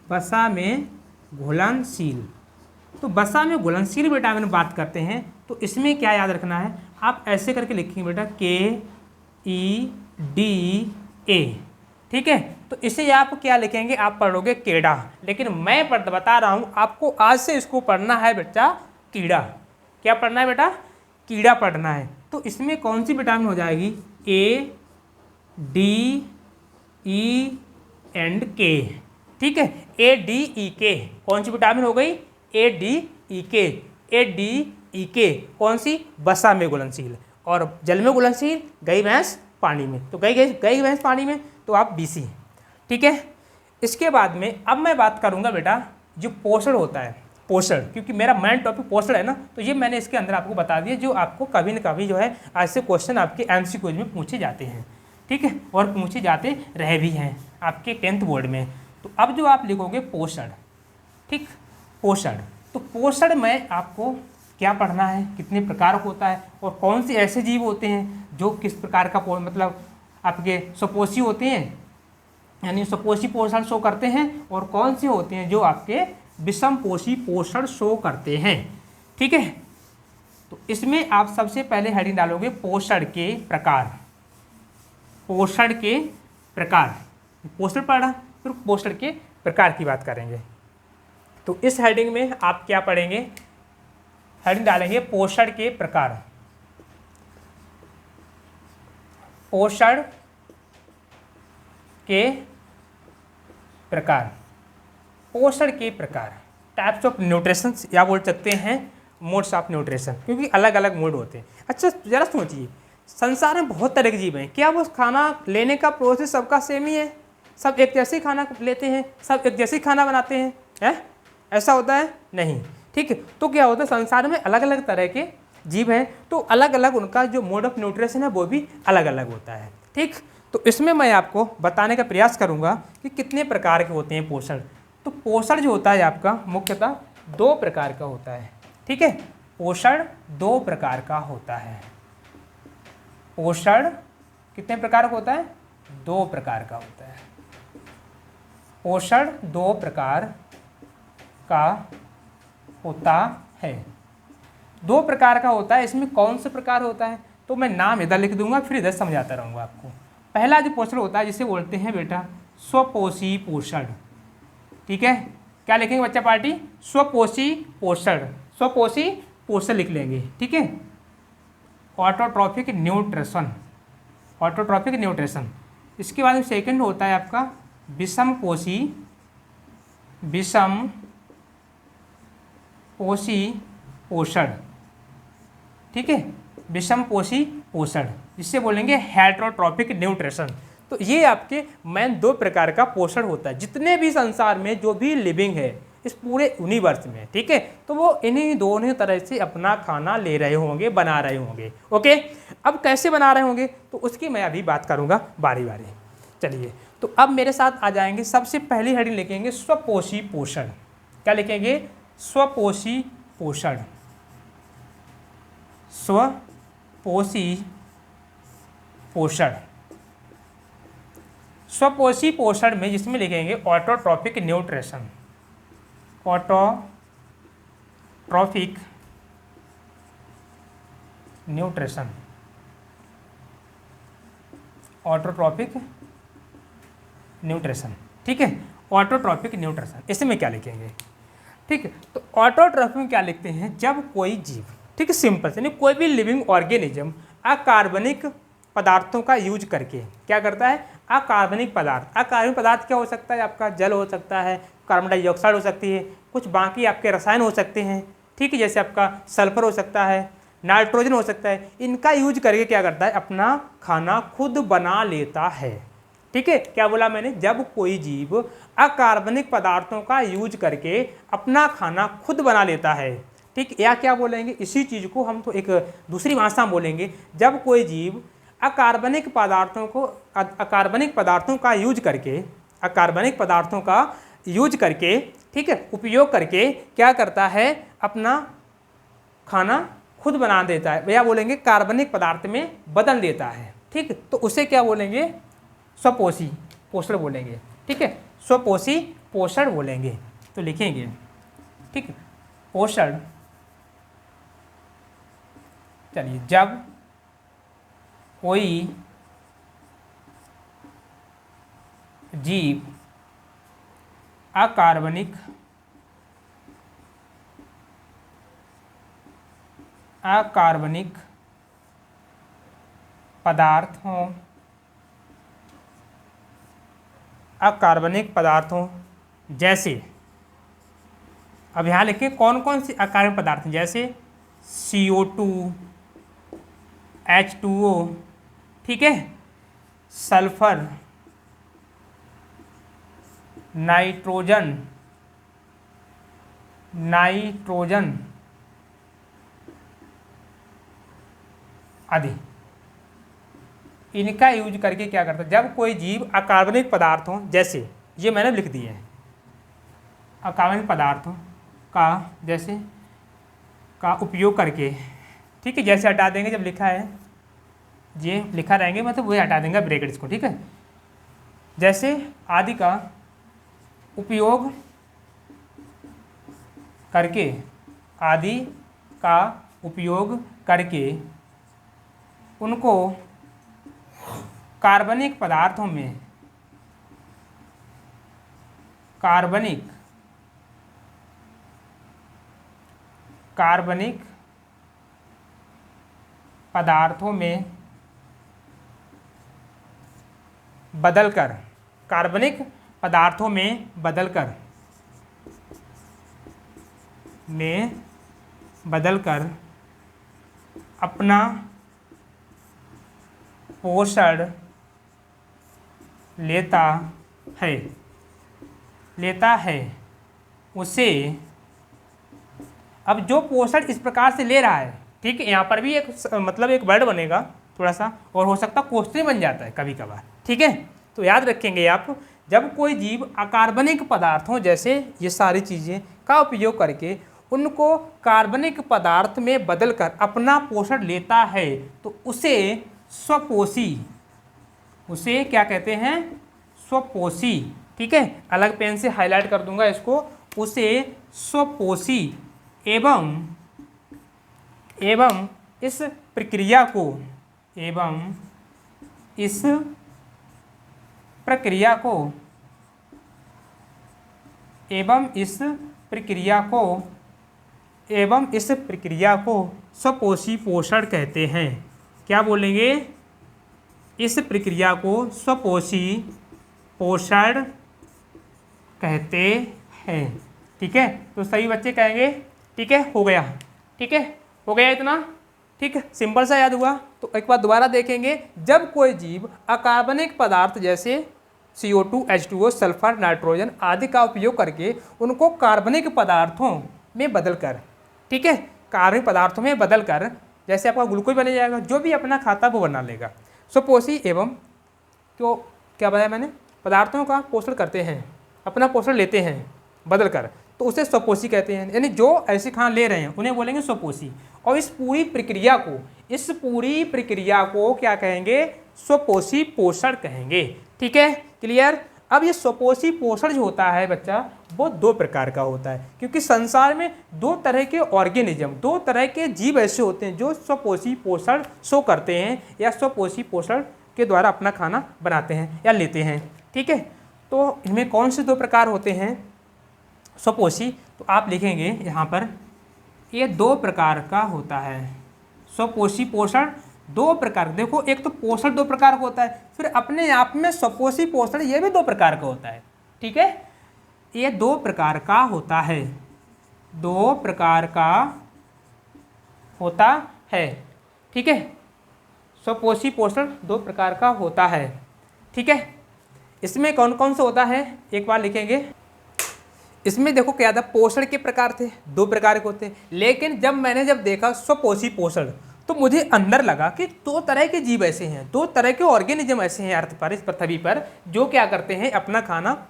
Speaker 1: वसा में घुलनशील। तो वसा में घुलनशील विटामिन बात करते हैं तो इसमें क्या याद रखना है? आप ऐसे करके लिखेंगे बेटा KEDA। ठीक है, तो इसे आप क्या लिखेंगे? आप पढ़ोगे केड़ा, लेकिन मैं बता रहा हूँ आपको आज से इसको पढ़ना है बेटा कीड़ा। क्या पढ़ना है बेटा? कीड़ा पढ़ना है। तो इसमें कौन सी विटामिन हो जाएगी? A, D, E and K। ठीक है, ADEK कौन सी विटामिन हो गई? ADEK, ADEK कौन सी? वसा में घुलनशील। और जल में घुलनशील गई भैंस पानी में, तो गई भैंस पानी में, तो आप BC। ठीक है, इसके बाद में अब मैं बात करूंगा बेटा जो पोषण होता है, पोषण, क्योंकि मेरा मेन टॉपिक पोषण है ना, तो ये मैंने इसके अंदर आपको बता दिया, जो आपको कभी न कभी जो है ऐसे क्वेश्चन आपके एमसीक्यूज में पूछे जाते हैं, ठीक है, और पूछे जाते रहे भी हैं आपके 10th बोर्ड में। तो अब जो आप लिखोगे पोषण, ठीक, पोषण, तो पोषण में आपको क्या पढ़ना है, कितने प्रकार होता है और कौन से ऐसे जीव होते हैं जो किस प्रकार का मतलब आपके स्वपोषी होते हैं, यानी स्वपोषी पोषण शो करते हैं, और कौन से होते हैं जो आपके विषमपोषी पोषण शो करते हैं, ठीक है। तो इसमें आप सबसे पहले हेडिंग डालोगे पोषण के प्रकार, पोषण के प्रकार, पोषण पढ़ा, फिर पोषण के प्रकार की बात करेंगे। तो इस हेडिंग में आप क्या पढ़ेंगे, हेडिंग डालेंगे पोषण के प्रकार, पोषण के प्रकार, पोषण के प्रकार, टाइप्स ऑफ न्यूट्रिशन या बोल सकते हैं मोड्स ऑफ न्यूट्रिशन, क्योंकि अलग अलग मोड होते हैं। अच्छा जरा सोचिए, संसार में बहुत तरह के जीव हैं, क्या वो खाना लेने का प्रोसेस सबका सेम ही है, सब एक जैसे ही खाना लेते हैं, सब एक जैसे ही खाना बनाते हैं, है ऐसा होता है नहीं, ठीक है। तो क्या होता है, संसार में अलग अलग तरह के जीव हैं, तो अलग अलग उनका जो मोड ऑफ न्यूट्रिशन है वो भी अलग अलग होता है, ठीक। तो इसमें मैं आपको बताने का प्रयास करूंगा कि कितने प्रकार के होते हैं पोषण। तो पोषण जो होता है आपका मुख्यतः 2 प्रकार का होता है, ठीक है, पोषण 2 प्रकार का होता है। पोषण कितने प्रकार का होता है, 2 प्रकार का होता है। पोषण 2 प्रकार का होता है, 2 प्रकार का होता है। इसमें कौन से प्रकार होता है, तो मैं नाम इधर लिख दूंगा, फिर इधर समझाता रहूँगा आपको। पहला जो पोषण होता है जिसे बोलते हैं बेटा स्वपोषी पोषण, ठीक है, क्या लिखेंगे बच्चा पार्टी, स्वपोषी पोषण, स्वपोषी पोषण लिख लेंगे, ठीक है। Autotrophic nutrition, autotrophic nutrition. इसके बाद में सेकंड होता है आपका विषमपोषी, विषमपोषी पोषण, ठीक है, विषमपोषी पोषण, जिससे बोलेंगे हेटेरोट्रॉफिक न्यूट्रिशन। तो ये आपके मेन 2 प्रकार का पोषण होता है। जितने भी संसार में जो भी लिविंग है इस पूरे यूनिवर्स में, ठीक है, तो वो इन्हीं दोनों तरह से अपना खाना ले रहे होंगे, बना रहे होंगे, ओके। अब कैसे बना रहे होंगे तो उसकी मैं अभी बात करूंगा बारी बारी। चलिए, तो अब मेरे साथ आ जाएंगे, सबसे पहली हेडिंग लिखेंगे स्वपोषी पोषण। क्या लिखेंगे, स्वपोषी पोषण, स्वपोषी पोषण। स्वपोषी पोषण में जिसमें लिखेंगे autotrophic nutrition, autotrophic nutrition, autotrophic nutrition, ठीक है, ऑटोट्रॉफिक न्यूट्रिशन। इसमें क्या लिखेंगे, ठीक है, तो ऑटोट्रॉफिक में क्या लिखते हैं, जब कोई जीव, ठीक है, सिंपल से, यानी कोई भी लिविंग ऑर्गेनिज्म अकार्बनिक पदार्थों का यूज करके क्या करता है, अकार्बनिक पदार्थ। अकार्बनिक पदार्थ क्या हो सकता है, आपका जल हो सकता है, कार्बन डाइऑक्साइड हो सकती है, कुछ बाकी आपके रसायन हो सकते हैं, ठीक है, जैसे आपका सल्फर हो सकता है, नाइट्रोजन हो सकता है। इनका यूज करके क्या करता है, अपना खाना खुद बना लेता है, ठीक है। क्या बोला मैंने, जब कोई जीव अकार्बनिक पदार्थों का यूज करके अपना खाना खुद बना लेता है, ठीक, या क्या बोलेंगे, इसी चीज़ को हम तो एक दूसरी भाषा में बोलेंगे, जब कोई जीव अकार्बनिक पदार्थों का यूज करके, अकार्बनिक पदार्थों का यूज करके, ठीक है, उपयोग करके क्या करता है, अपना खाना खुद बना देता है, या बोलेंगे कार्बनिक पदार्थ में बदल देता है, ठीक, तो उसे क्या बोलेंगे, स्वपोषी पोषण बोलेंगे, ठीक है, स्वपोषी पोषण बोलेंगे। तो लिखेंगे, ठीक, पोषण, चलिए, जब कोई जीव अकार्बनिक पदार्थों जैसे, अब यहाँ लिखिए कौन कौन से अकार्बनिक पदार्थ, जैसे CO2, H2O, ठीक है, सल्फर, नाइट्रोजन, नाइट्रोजन आदि, इनका यूज करके क्या करता है, जब कोई जीव अकार्बनिक पदार्थों, जैसे ये मैंने लिख दिए हैं, अकार्बनिक पदार्थों का जैसे का उपयोग करके, ठीक है, जैसे हटा देंगे, जब लिखा है ये लिखा रहेंगे मतलब वही हटा देंगे ब्रैकेट्स को, ठीक है, जैसे आदि का उपयोग करके, आदि का उपयोग करके उनको कार्बनिक पदार्थों में, कार्बनिक पदार्थों में बदलकर, कार्बनिक पदार्थों में बदलकर अपना पोषण लेता है उसे, अब जो पोषण इस प्रकार से ले रहा है, ठीक है, यहाँ पर भी एक मतलब एक वर्ड बनेगा थोड़ा सा, और हो सकता क्वेश्चन बन जाता है कभी कभार, ठीक है, तो याद रखेंगे आप, जब कोई जीव अकार्बनिक पदार्थों जैसे ये सारी चीज़ें का उपयोग करके उनको कार्बनिक पदार्थ में बदलकर अपना पोषण लेता है तो उसे स्वपोषी, उसे क्या कहते हैं, स्वपोषी, ठीक है, अलग पेन से हाईलाइट कर दूंगा इसको, उसे स्वपोषी एवं इस प्रक्रिया को स्वपोषी पोषण कहते हैं। क्या बोलेंगे, इस प्रक्रिया को स्वपोषी पोषण कहते हैं, ठीक है, तो सभी बच्चे कहेंगे, ठीक है, हो गया, ठीक है, हो गया इतना, ठीक है, सिंपल सा याद हुआ। तो एक बार दोबारा देखेंगे, जब कोई जीव अकार्बनिक पदार्थ जैसे CO2, H2O, सल्फर, नाइट्रोजन आदि का उपयोग करके उनको कार्बनिक पदार्थों में बदलकर, ठीक है, कार्बनिक पदार्थों में बदलकर, जैसे आपका ग्लूकोज बन जाएगा, जो भी अपना खाता वो बना लेगा। स्वपोषी एवं क्यों, क्या बताया मैंने, पदार्थों का पोषण करते हैं, अपना पोषण लेते हैं बदलकर, तो उसे स्वपोषी कहते हैं, यानी जो ऐसे खाना ले रहे हैं उन्हें बोलेंगे स्वपोषी। और इस पूरी प्रक्रिया को क्या कहेंगे, स्वपोषी पोषण कहेंगे, ठीक है, क्लियर। अब ये स्वपोषी पोषण जो होता है बच्चा, वो दो प्रकार का होता है, क्योंकि संसार में दो तरह के ऑर्गेनिज्म, दो तरह के जीव ऐसे होते हैं जो स्वपोषी पोषण शो करते हैं या स्वपोषी पोषण के द्वारा अपना खाना बनाते हैं या लेते हैं, ठीक है। तो इनमें कौन से दो प्रकार होते हैं स्वपोषी, तो आप लिखेंगे यहाँ पर, ये दो प्रकार का होता है स्वपोषी पोषण, दो प्रकार। देखो, एक तो पोषण दो प्रकार का होता है, फिर अपने आप में स्वपोषी पोषण ये भी दो प्रकार का होता है, ठीक है, ये दो प्रकार का होता है, दो प्रकार का होता है, ठीक है, स्वपोषी पोषण दो प्रकार का होता है, ठीक है। इसमें कौन कौन सा होता है एक बार लिखेंगे। इसमें देखो क्या था, पोषण के प्रकार थे, दो प्रकार के होते हैं, लेकिन जब देखा स्वपोषी पोषण तो मुझे अंदर लगा कि दो तरह के जीव ऐसे हैं, दो तरह के ऑर्गेनिज्म ऐसे हैं अर्थ पर, इस पृथ्वी पर, जो क्या करते हैं, अपना खाना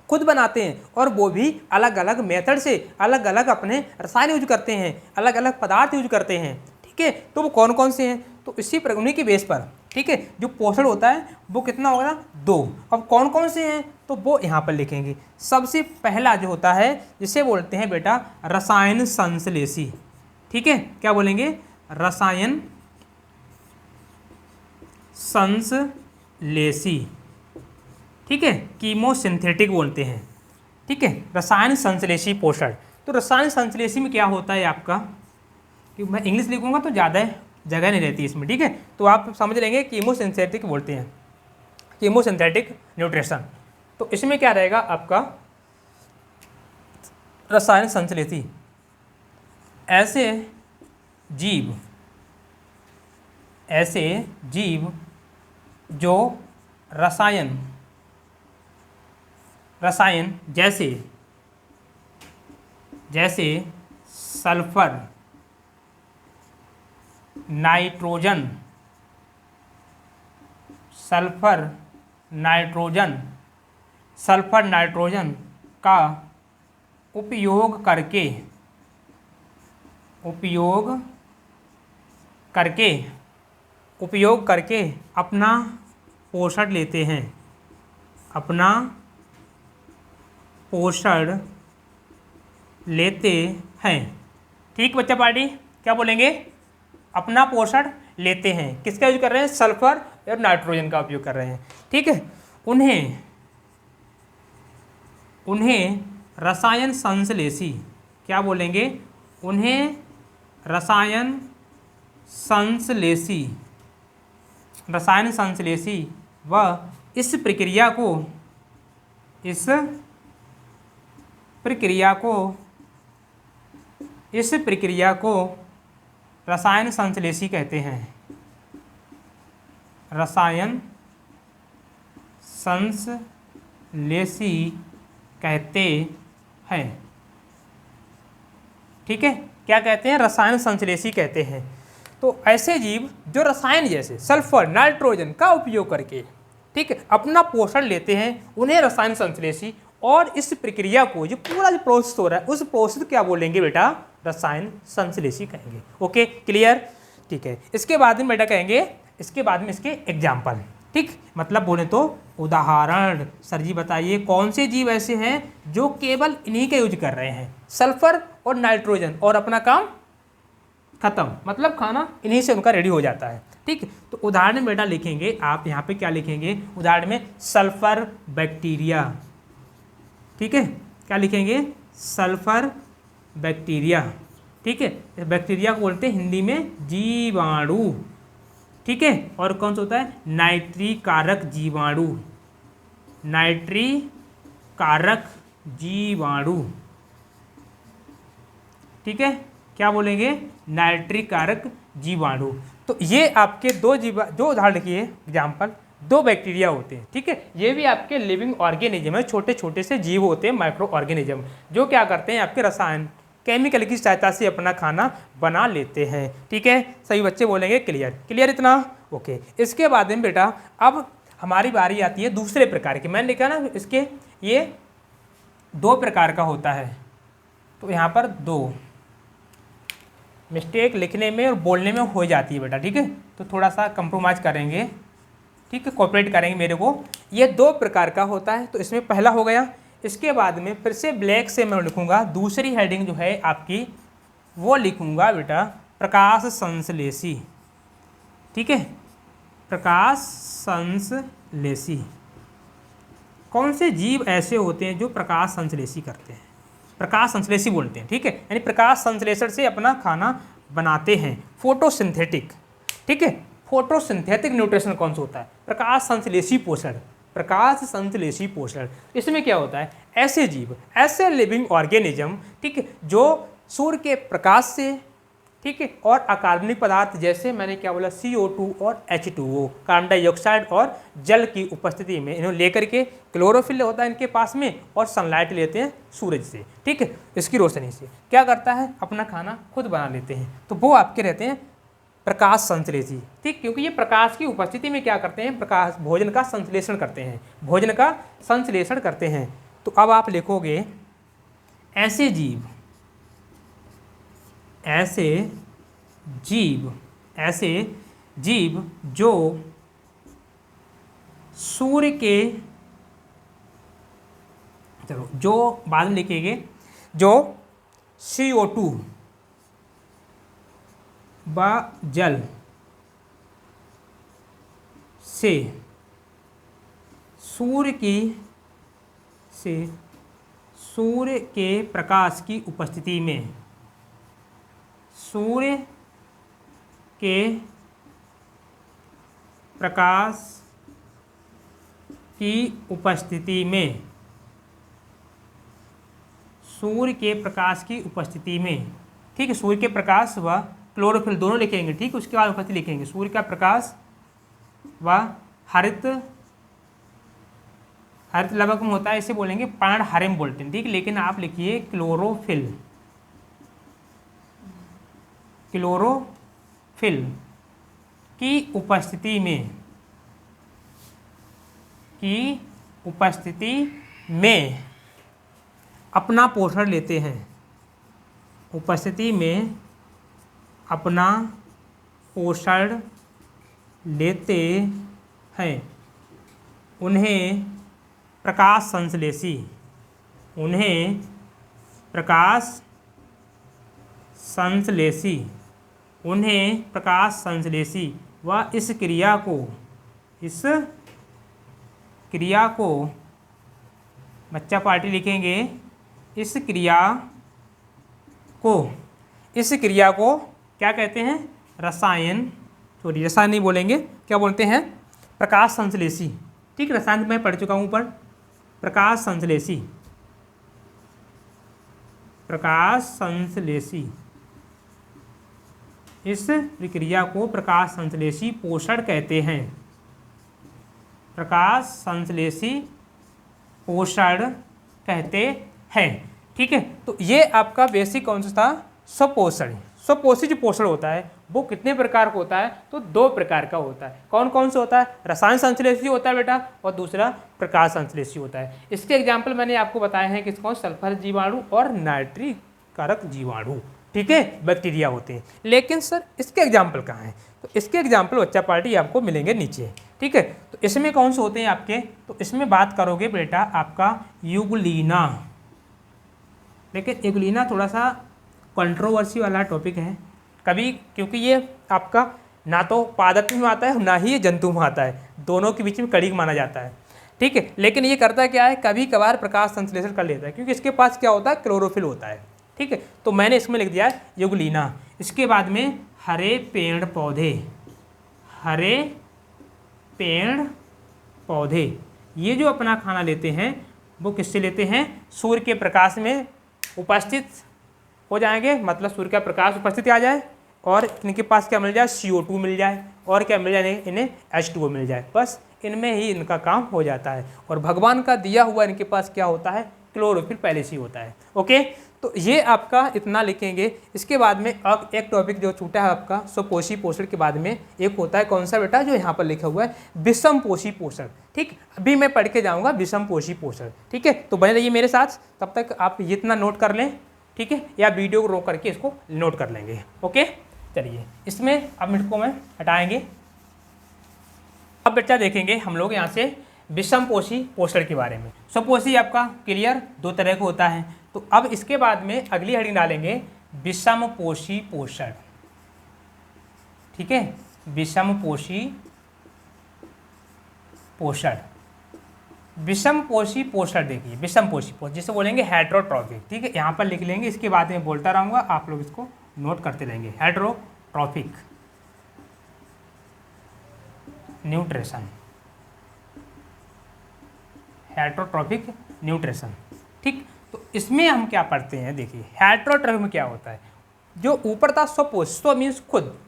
Speaker 1: खुद बनाते हैं, और वो भी अलग अलग मेथड से, अलग अलग अपने रसायन यूज करते हैं, अलग अलग पदार्थ यूज करते हैं, ठीक है। तो वो कौन कौन से हैं, तो इसी पर उन्हीं के बेस पर, ठीक है, जो पोषण होता है वो कितना होगा, दो। अब कौन कौन से हैं, तो वो यहाँ पर लिखेंगे। सबसे पहला जो होता है जिसे बोलते हैं बेटा रसायन संश्लेषी, ठीक है, क्या बोलेंगे, रसायन संश्लेषी, ठीक है, कीमोसिंथेटिक बोलते हैं, ठीक है, रसायन संश्लेषी पोषण। तो रसायन संश्लेषी में क्या होता है आपका, क्योंकि मैं इंग्लिश लिखूंगा तो ज़्यादा जगह नहीं रहती इसमें, ठीक है, तो आप समझ लेंगे कीमोसिंथेटिक बोलते हैं, कीमोसिंथेटिक न्यूट्रिशन। तो इसमें क्या रहेगा आपका रसायन संश्लेषी, ऐसे जीव जो रसायन जैसे जैसे sulphur, nitrogen, sulphur nitrogen, sulphur nitrogen का उपयोग करके अपना पोषण लेते हैं, अपना पोषण लेते हैं। ठीक बच्चा पार्टी, क्या बोलेंगे? अपना पोषण लेते हैं। किसका यूज कर रहे हैं? सल्फर और नाइट्रोजन का उपयोग कर रहे हैं। ठीक है। उन्हें रसायन संश्लेषी, क्या बोलेंगे? उन्हें रसायन संश्लेषी व इस प्रक्रिया को रसायन संश्लेषी कहते हैं। रसायन संश्लेषी कहते हैं। ठीक है, क्या कहते हैं? रसायन संश्लेषी कहते हैं। तो ऐसे जीव जो रसायन जैसे सल्फर, नाइट्रोजन का उपयोग करके, ठीक है, अपना पोषण लेते हैं, उन्हें रसायन संश्लेषी, और इस प्रक्रिया को जो पूरा जो प्रोसेस हो रहा है उस प्रोसेस क्या बोलेंगे बेटा? रसायन संश्लेषी कहेंगे। Okay, clear? ठीक है। इसके बाद में बेटा कहेंगे, इसके बाद में इसके एग्जाम्पल। ठीक, मतलब बोले तो उदाहरण। सर जी बताइए कौन से जीव ऐसे हैं जो केवल इन्हीं का यूज कर रहे हैं, सल्फर और नाइट्रोजन, और अपना काम खत्म, मतलब खाना इन्हीं से उनका रेडी हो जाता है। ठीक, तो उदाहरण में बेटा लिखेंगे आप, यहाँ पे क्या लिखेंगे? उदाहरण में सल्फर बैक्टीरिया। ठीक है, क्या लिखेंगे? Sulphur bacteria. ठीक है, बैक्टीरिया को बोलते हैं हिंदी में जीवाणु। ठीक है, और कौन सा होता है? नाइट्रिकारक जीवाणु, नाइट्रिकारक जीवाणु। ठीक है, क्या बोलेंगे? नाइट्रिकारक जीवाणु। तो ये आपके दो उदाहरण लिखिए एग्जाम्पल, दो बैक्टीरिया होते हैं। ठीक है, ये भी आपके लिविंग ऑर्गेनिज्म है, छोटे छोटे से जीव होते हैं, माइक्रो ऑर्गेनिज्म, जो क्या करते हैं? आपके रसायन केमिकल की सहायता से अपना खाना बना लेते हैं। ठीक है, सभी बच्चे बोलेंगे क्लियर? क्लियर इतना? ओके। इसके बाद में बेटा अब हमारी बारी आती है दूसरे प्रकार की। मैंने लिखा ना इसके ये दो प्रकार का होता है, तो यहाँ पर दो मिस्टेक लिखने में और बोलने में हो जाती है बेटा। ठीक है, तो थोड़ा सा कंप्रोमाइज़ करेंगे। ठीक है, कोऑपरेट करेंगे मेरे को। ये दो प्रकार का होता है, तो इसमें पहला हो गया। इसके बाद में फिर से ब्लैक से मैं लिखूंगा, दूसरी हेडिंग जो है आपकी वो लिखूंगा बेटा प्रकाश संश्लेषी। ठीक है, प्रकाश संश्लेषी। कौन से जीव ऐसे होते हैं जो प्रकाश संश्लेषी करते हैं? प्रकाश संश्लेषी बोलते हैं। ठीक है, यानी प्रकाश संश्लेषण से अपना खाना बनाते हैं। फोटोसिंथेटिक। ठीक है, फोटोसिंथेटिक न्यूट्रिशन कौन सा होता है? प्रकाश संश्लेषी पोषण, प्रकाश संश्लेषी पोषण। इसमें क्या होता है? ऐसे जीव, ऐसे लिविंग ऑर्गेनिज्म, ठीक है, जो सूर्य के प्रकाश से, ठीक है, और अकार्बनिक पदार्थ जैसे मैंने क्या बोला CO2 और H2O, कार्बन डाइऑक्साइड और जल की उपस्थिति में इन्हें लेकर के, क्लोरोफिल होता है इनके पास में, और सनलाइट लेते हैं सूरज से। ठीक है, इसकी रोशनी से क्या करता है? अपना खाना खुद बना लेते हैं। तो वो आपके रहते हैं प्रकाश संश्लेषी। ठीक, क्योंकि ये प्रकाश की उपस्थिति में क्या करते हैं? प्रकाश भोजन का संश्लेषण करते हैं, भोजन का संश्लेषण करते हैं। तो अब आप लिखोगे ऐसे जीव, ऐसे जीव जो सूर्य के, चलो जो बाद में लिखेंगे, जो CO2 व जल से सूर्य के प्रकाश की उपस्थिति में, सूर्य के प्रकाश की उपस्थिति में, सूर्य के प्रकाश की उपस्थिति में, ठीक है, सूर्य के प्रकाश व क्लोरोफिल दोनों लिखेंगे। ठीक, उसके बाद उपस्थिति लिखेंगे, सूर्य का प्रकाश व हरित लवक में होता है, इसे बोलेंगे पर्णहरिम बोलते हैं। ठीक, लेकिन आप लिखिए क्लोरोफिल, क्लोरोफिल की उपस्थिति में अपना पोषण लेते हैं, उपस्थिति में अपना पोषण लेते हैं। उन्हें प्रकाश संश्लेषी, उन्हें प्रकाश संश्लेषी, उन्हें प्रकाश संश्लेषी व इस क्रिया को बच्चा पार्टी लिखेंगे। इस क्रिया को क्या कहते हैं? रसायन नहीं बोलेंगे, क्या बोलते हैं? प्रकाश संश्लेषी। ठीक, रसायन मैं पढ़ चुका हूँ ऊपर। प्रकाश संश्लेषी, प्रकाश संश्लेषी, इस प्रक्रिया को प्रकाश संश्लेषी पोषण कहते हैं। प्रकाश संश्लेषी पोषण कहते हैं। ठीक है, तो ये आपका बेसिक कौन सा था? स्वपोषण। स्वपोषी जो पोषण होता है वो कितने प्रकार का होता है? तो 2 प्रकार का होता है। कौन कौन सा होता है? रसायन संश्लेषी होता है बेटा, और दूसरा प्रकाश संश्लेषी होता है। इसके एग्जाम्पल मैंने आपको बताए हैं किसको? सल्फर जीवाणु और नाइट्रिक कारक जीवाणु। ठीक है, बैक्टीरिया होते हैं। लेकिन सर इसके एग्जाम्पल कहाँ हैं? तो इसके एग्जाम्पल बच्चा पार्टी आपको मिलेंगे नीचे। ठीक है, तो इसमें कौन से होते हैं आपके? तो इसमें बात करोगे बेटा आपका यूग्लिना। लेकिन यूग्लिना थोड़ा सा कंट्रोवर्सी वाला टॉपिक है कभी, क्योंकि ये आपका ना तो पादप में आता है ना ही ये जंतु में आता है, दोनों के बीच में कड़ी माना जाता है। ठीक है, लेकिन ये करता क्या है? कभी कभार प्रकाश संश्लेषण कर लेता है, क्योंकि इसके पास क्या होता है? क्लोरोफिल होता है। ठीक है, तो मैंने इसमें लिख दिया है यूग्लिना। इसके बाद में हरे पेड़ पौधे, हरे पेड़ पौधे ये जो अपना खाना लेते हैं वो किससे लेते हैं? सूर्य के प्रकाश में उपस्थित हो जाएंगे, मतलब सूर्य का प्रकाश उपस्थित आ जाए और इनके पास क्या मिल जाए? CO2 मिल जाए, और क्या मिल जाए? इन्हें H2O मिल जाए। बस इनमें ही इनका काम हो जाता है, और भगवान का दिया हुआ इनके पास क्या होता है? क्लोरोफिल पहले से ही होता है। ओके, तो ये आपका इतना लिखेंगे। इसके बाद में अब एक टॉपिक जो छूटा है आपका स्वपोषी पोषण के बाद में एक होता है कौन सा बेटा? जो यहाँ पर लिखा हुआ है विषमपोषी पोषण। ठीक, अभी मैं पढ़ के जाऊँगा विषमपोषी पोषण। ठीक है, तो बने रहिए मेरे साथ, तब तक आप इतना नोट कर लें। ठीक है, या वीडियो को रोक करके इसको नोट कर लेंगे। ओके, चलिए इसमें अब मिनट को मैं हटाएंगे। अब बच्चा देखेंगे हम लोग यहाँ से विषमपोषी पोषण के बारे में। स्वपोषी आपका क्लियर 2 तरह का होता है। तो अब इसके बाद में अगली हेडिंग डालेंगे विषमपोषी पोषण। ठीक है, विषमपोषी पोषण। विषमपोषी पोषण देखिए, विषमपोषी पोषण जिसे बोलेंगे हेट्रोट्रॉफिक। ठीक है, यहाँ पर लिख लेंगे, इसके बाद में बोलता रहूँगा, आप लोग इसको नोट करते रहेंगे। Heterotrophic nutrition, heterotrophic nutrition. ठीक, तो इसमें हम क्या पढ़ते हैं? देखिए हेट्रोट्रॉफिक में क्या होता है? जो ऊपर था स्वपोष, स्व मीन्स खुद,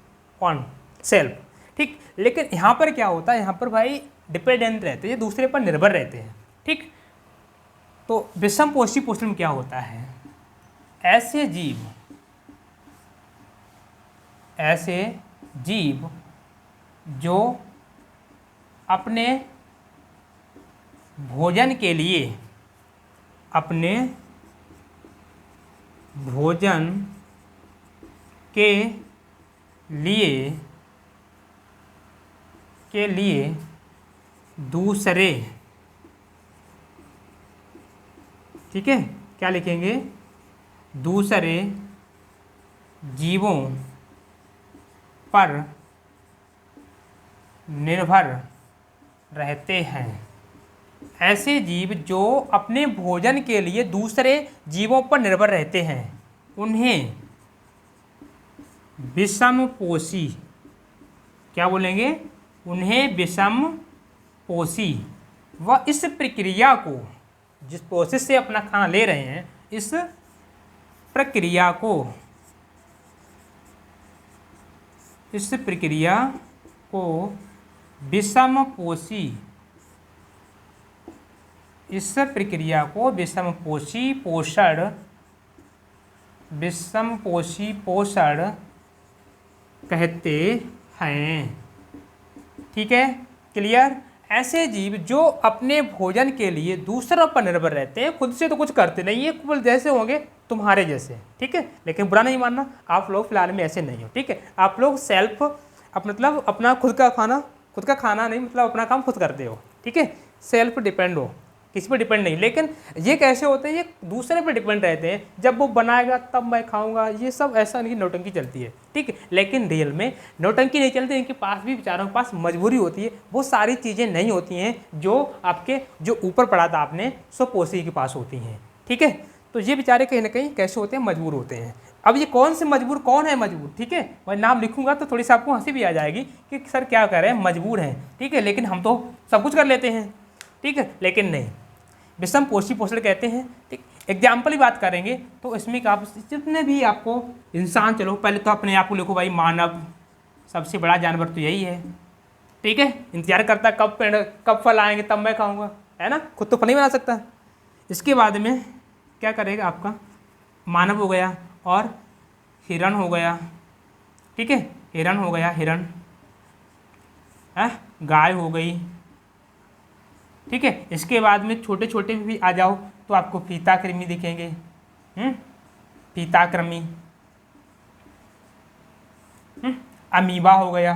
Speaker 1: ऑन सेल्फ। ठीक, लेकिन यहाँ पर क्या होता है? यहाँ पर भाई डिपेंडेंट रहते हैं, दूसरे पर निर्भर रहते हैं। ठीक, तो विषमपोषी पोषण में क्या होता है? ऐसे जीव जो अपने भोजन के लिए दूसरे, ठीक है, क्या लिखेंगे? दूसरे जीवों पर निर्भर रहते हैं। ऐसे जीव जो अपने भोजन के लिए दूसरे जीवों पर निर्भर रहते हैं उन्हें विषमपोषी, क्या बोलेंगे? उन्हें विषमपोषी व इस प्रक्रिया को, जिस प्रोसेस से अपना खाना ले रहे हैं, इस प्रक्रिया को विषमपोषी, इस प्रक्रिया को विषमपोषी पोषण कहते हैं। ठीक है, क्लियर। ऐसे जीव जो अपने भोजन के लिए दूसरों पर निर्भर रहते हैं, खुद से तो कुछ करते नहीं है, केवल जैसे होंगे तुम्हारे जैसे। ठीक है, लेकिन बुरा नहीं मानना, आप लोग फिलहाल में ऐसे नहीं हो। ठीक है, आप लोग सेल्फ मतलब अपना खुद का खाना नहीं, मतलब अपना काम खुद करते हो। ठीक है, सेल्फ डिपेंड हो, किसी पर डिपेंड नहीं। लेकिन ये कैसे होते हैं, ये दूसरे पर डिपेंड रहते हैं, जब वो बनाएगा तब मैं खाऊंगा, ये सब ऐसा नहीं, नौटंकी चलती है। ठीक है, लेकिन रियल में नौटंकी नहीं चलती, इनके पास भी बेचारों के पास मजबूरी होती है। वो सारी चीज़ें नहीं होती हैं जो आपके जो ऊपर पढ़ा था आपने स्वपोषी के पास होती हैं। ठीक है, तो ये बेचारे कहीं ना कहीं कैसे होते हैं, मजबूर होते हैं। अब ये कौन है मजबूर। ठीक है, मैं नाम लिखूंगा तो थोड़ी सी आपको हंसी भी आ जाएगी कि सर क्या कह रहे हैं, मजबूर हैं। ठीक है, लेकिन हम तो सब कुछ कर लेते हैं। ठीक है, लेकिन नहीं, विषम पोषी पोषण कहते हैं। ठीक, एग्जाम्पल की बात करेंगे तो इसमें आप जितने भी आपको इंसान, चलो पहले तो अपने आप को लिखो भाई, मानव सबसे बड़ा जानवर तो यही है। ठीक है, इंतजार करता कब फल आएंगे तब मैं खाऊंगा, है ना, खुद तो फल नहीं बना सकता। इसके बाद में क्या करेगा, आपका मानव हो गया और हिरण हो गया। ठीक है, हिरण हो गया, गाय हो गई। ठीक है, इसके बाद में छोटे छोटे भी आ जाओ तो आपको फीताकृमि दिखेंगे। फीताकृमि, अमीबा हो गया,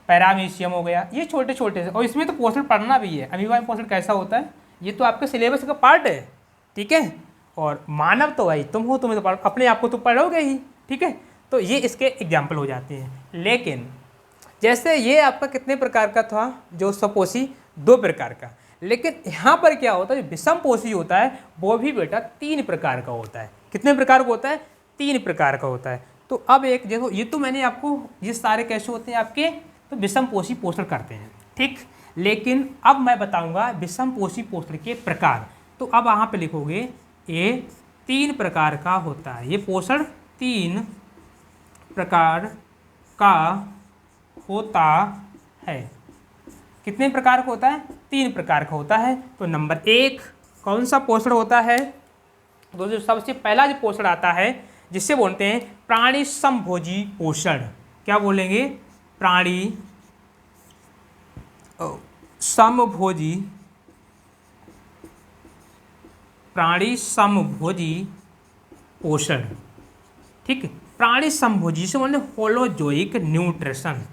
Speaker 1: पैरामीशियम हो गया, ये छोटे छोटे से। और इसमें तो पोषण पढ़ना भी है, अमीबा में पोषण कैसा होता है, ये तो आपके सिलेबस का पार्ट है। ठीक है, और मानव तो भाई तुम हो, तुम्हें तो अपने आप को तो पढ़ोगे ही। ठीक है, तो ये इसके एग्जाम्पल हो जाते हैं। लेकिन जैसे ये आपका कितने प्रकार का था, जो स्वपोषी 2 प्रकार का, लेकिन यहाँ पर क्या होता है, जो विषम पोषी होता है वो भी बेटा 3 प्रकार का होता है। कितने प्रकार का होता है, 3 प्रकार का होता है। तो अब एक देखो, ये तो मैंने आपको, ये सारे कैसे होते हैं आपके, तो विषम पोषी पोषण करते हैं। ठीक, लेकिन अब मैं बताऊंगा विषम पोषी पोषण के प्रकार। तो अब यहाँ पे लिखोगे ये 3 प्रकार का होता है, ये पोषण 3 प्रकार का होता है। कितने प्रकार का होता है, 3 प्रकार का होता है। तो नंबर 1 कौन सा पोषण होता है, तो जो सबसे पहला जो पोषण आता है जिससे बोलते हैं प्राणी समभोजी पोषण। क्या बोलेंगे, प्राणी समभोजी, प्राणी समभोजी पोषण। ठीक, प्राणी समभोजी से बोलते होलोजोइक न्यूट्रिशन,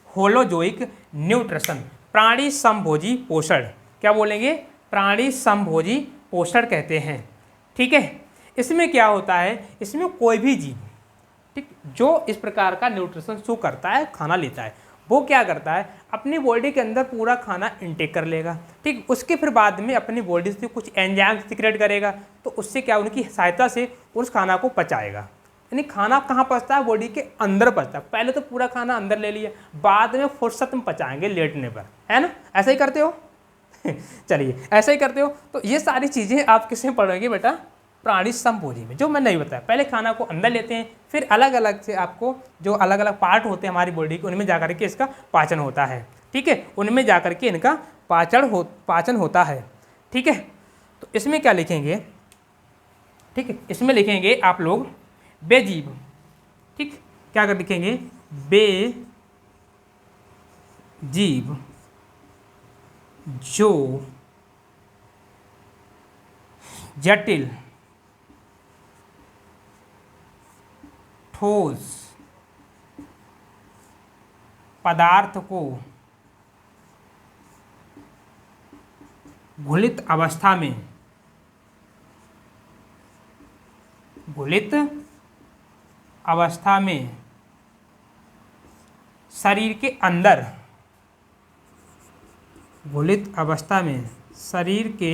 Speaker 1: होलोजोइक न्यूट्रिशन, प्राणी समभोजी पोषण। क्या बोलेंगे, प्राणी समभोजी पोषण कहते हैं। ठीक है, इसमें क्या होता है, इसमें कोई भी जीव, ठीक, जो इस प्रकार का न्यूट्रिशन शो करता है, खाना लेता है, वो क्या करता है, अपनी बॉडी के अंदर पूरा खाना इंटेक कर लेगा। ठीक, उसके फिर बाद में अपनी बॉडी से कुछ एंजाइम सीक्रेट करेगा, तो उससे क्या, उनकी सहायता से उस खाना को पचाएगा। यानी खाना कहाँ पचता है, बॉडी के अंदर पचता है। पहले तो पूरा खाना अंदर ले लिया, बाद में फुर्सत में पचाएंगे लेटने पर, है ना, ऐसा ही करते हो चलिए ऐसा ही करते हो। तो ये सारी चीज़ें आप किसमें पढ़ोगे बेटा, प्राणी समभोजी में, जो मैं नहीं बताया। पहले खाना को अंदर लेते हैं, फिर अलग अलग से आपको जो अलग अलग पार्ट होते हैं हमारी बॉडी के, उनमें जाकर के इसका पाचन होता है। ठीक है, उनमें जाकर के इनका पाचन होता है। ठीक है, तो इसमें क्या लिखेंगे, ठीक है, इसमें लिखेंगे आप लोग बेजीव। ठीक, क्या कर लिखेंगे, बेजीव जो जटिल ठोस पदार्थ को घुलित अवस्था में शरीर के अंदर, घुलित अवस्था में शरीर के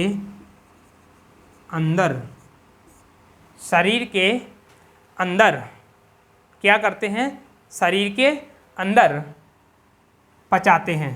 Speaker 1: अंदर क्या करते हैं, शरीर के अंदर पचाते हैं।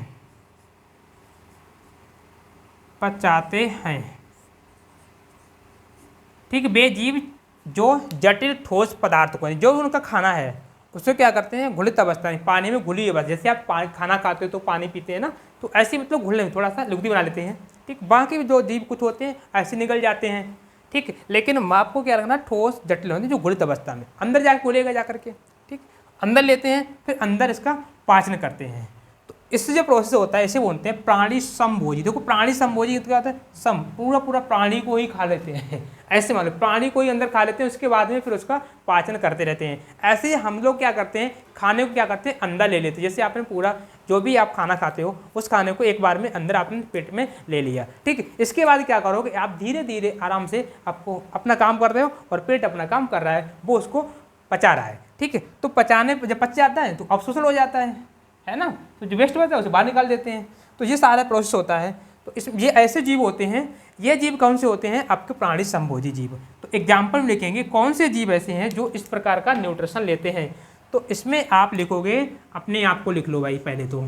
Speaker 1: ठीक, बेजीव जो जटिल ठोस पदार्थ को, जो उनका खाना है उसको क्या करते हैं, घुलित अवस्था में, पानी में घुली अवस्था। जैसे आप खाना खाते हो तो पानी पीते हैं ना, तो ऐसे मतलब घुलने में थोड़ा सा लुगदी बना लेते हैं। ठीक, बाकी जो जीव कुछ होते हैं ऐसे निकल जाते हैं। ठीक, लेकिन आपको क्या रखना, ठोस जटिल होने जो घुलित अवस्था में अंदर जाकर घुलेगा जा करके। ठीक, अंदर लेते हैं, फिर अंदर इसका पाचन करते हैं। तो इससे जो प्रोसेस होता है इसे बोलते हैं प्राणी समभोजी। देखो प्राणी समभोजी क्या होता है, सम पूरा पूरा प्राणी को ही खा लेते हैं ऐसे मान लो प्राणी को ही अंदर खा लेते हैं, उसके बाद में फिर उसका पाचन करते रहते हैं। ऐसे ही हम लोग क्या करते हैं, खाने को क्या करते हैं अंदर ले लेते हैं। जैसे आपने पूरा जो भी आप खाना खाते हो उस खाने को एक बार में अंदर आपने पेट में ले लिया, ठीक है। इसके बाद क्या करोगे, आप धीरे धीरे आराम से आपको अपना काम कर रहे हो और पेट अपना काम कर रहा है, वो उसको पचा रहा है, ठीक है। तो पचाने जब पच जाता है तो अवशोषण हो जाता है ना, तो जो वेस्ट बचता है उसे बाहर निकाल देते हैं। तो ये सारा प्रोसेस होता है। तो ये ऐसे जीव होते हैं। ये जीव कौन से होते हैं, आपके प्राणी समभोजी जीव। तो एग्जाम्पल में लिखेंगे कौन से जीव ऐसे हैं जो इस प्रकार का न्यूट्रिशन लेते हैं। तो इसमें आप लिखोगे, अपने आप को लिख लो भाई। पहले तो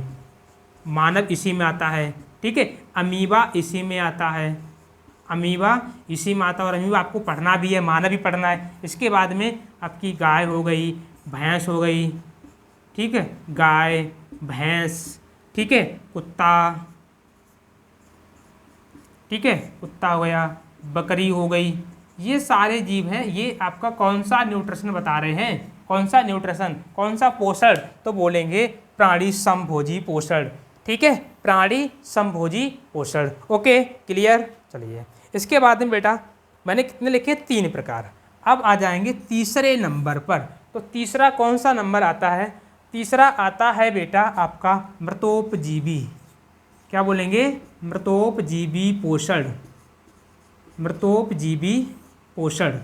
Speaker 1: मानव इसी में आता है, ठीक है। अमीबा इसी में आता है, अमीबा इसी में आता है। और अमीबा आपको पढ़ना भी है, मानव भी पढ़ना है। इसके बाद में आपकी गाय हो गई, भैंस हो गई, ठीक है, गाय भैंस, ठीक है, कुत्ता, ठीक है, कुत्ता हो गया, बकरी हो गई। ये सारे जीव हैं। ये आपका कौन सा न्यूट्रिशन बता रहे हैं, कौन सा न्यूट्रिशन, कौन सा पोषण, तो बोलेंगे प्राणी समभोजी पोषण, ठीक है, प्राणी समभोजी पोषण। Okay clear. चलिए इसके बाद में बेटा मैंने कितने लिखे, 3 प्रकार। अब आ जाएंगे तीसरे नंबर पर। तो तीसरा कौन सा नंबर आता है, तीसरा आता है बेटा आपका मृतोपजीवी। क्या बोलेंगे, मृतोपजीवी पोषण, मृतोपजीवी पोषण।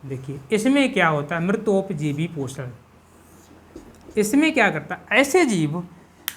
Speaker 1: देखिए इसमें क्या होता है, मृतोपजीवी पोषण। इसमें क्या करता है, ऐसे जीव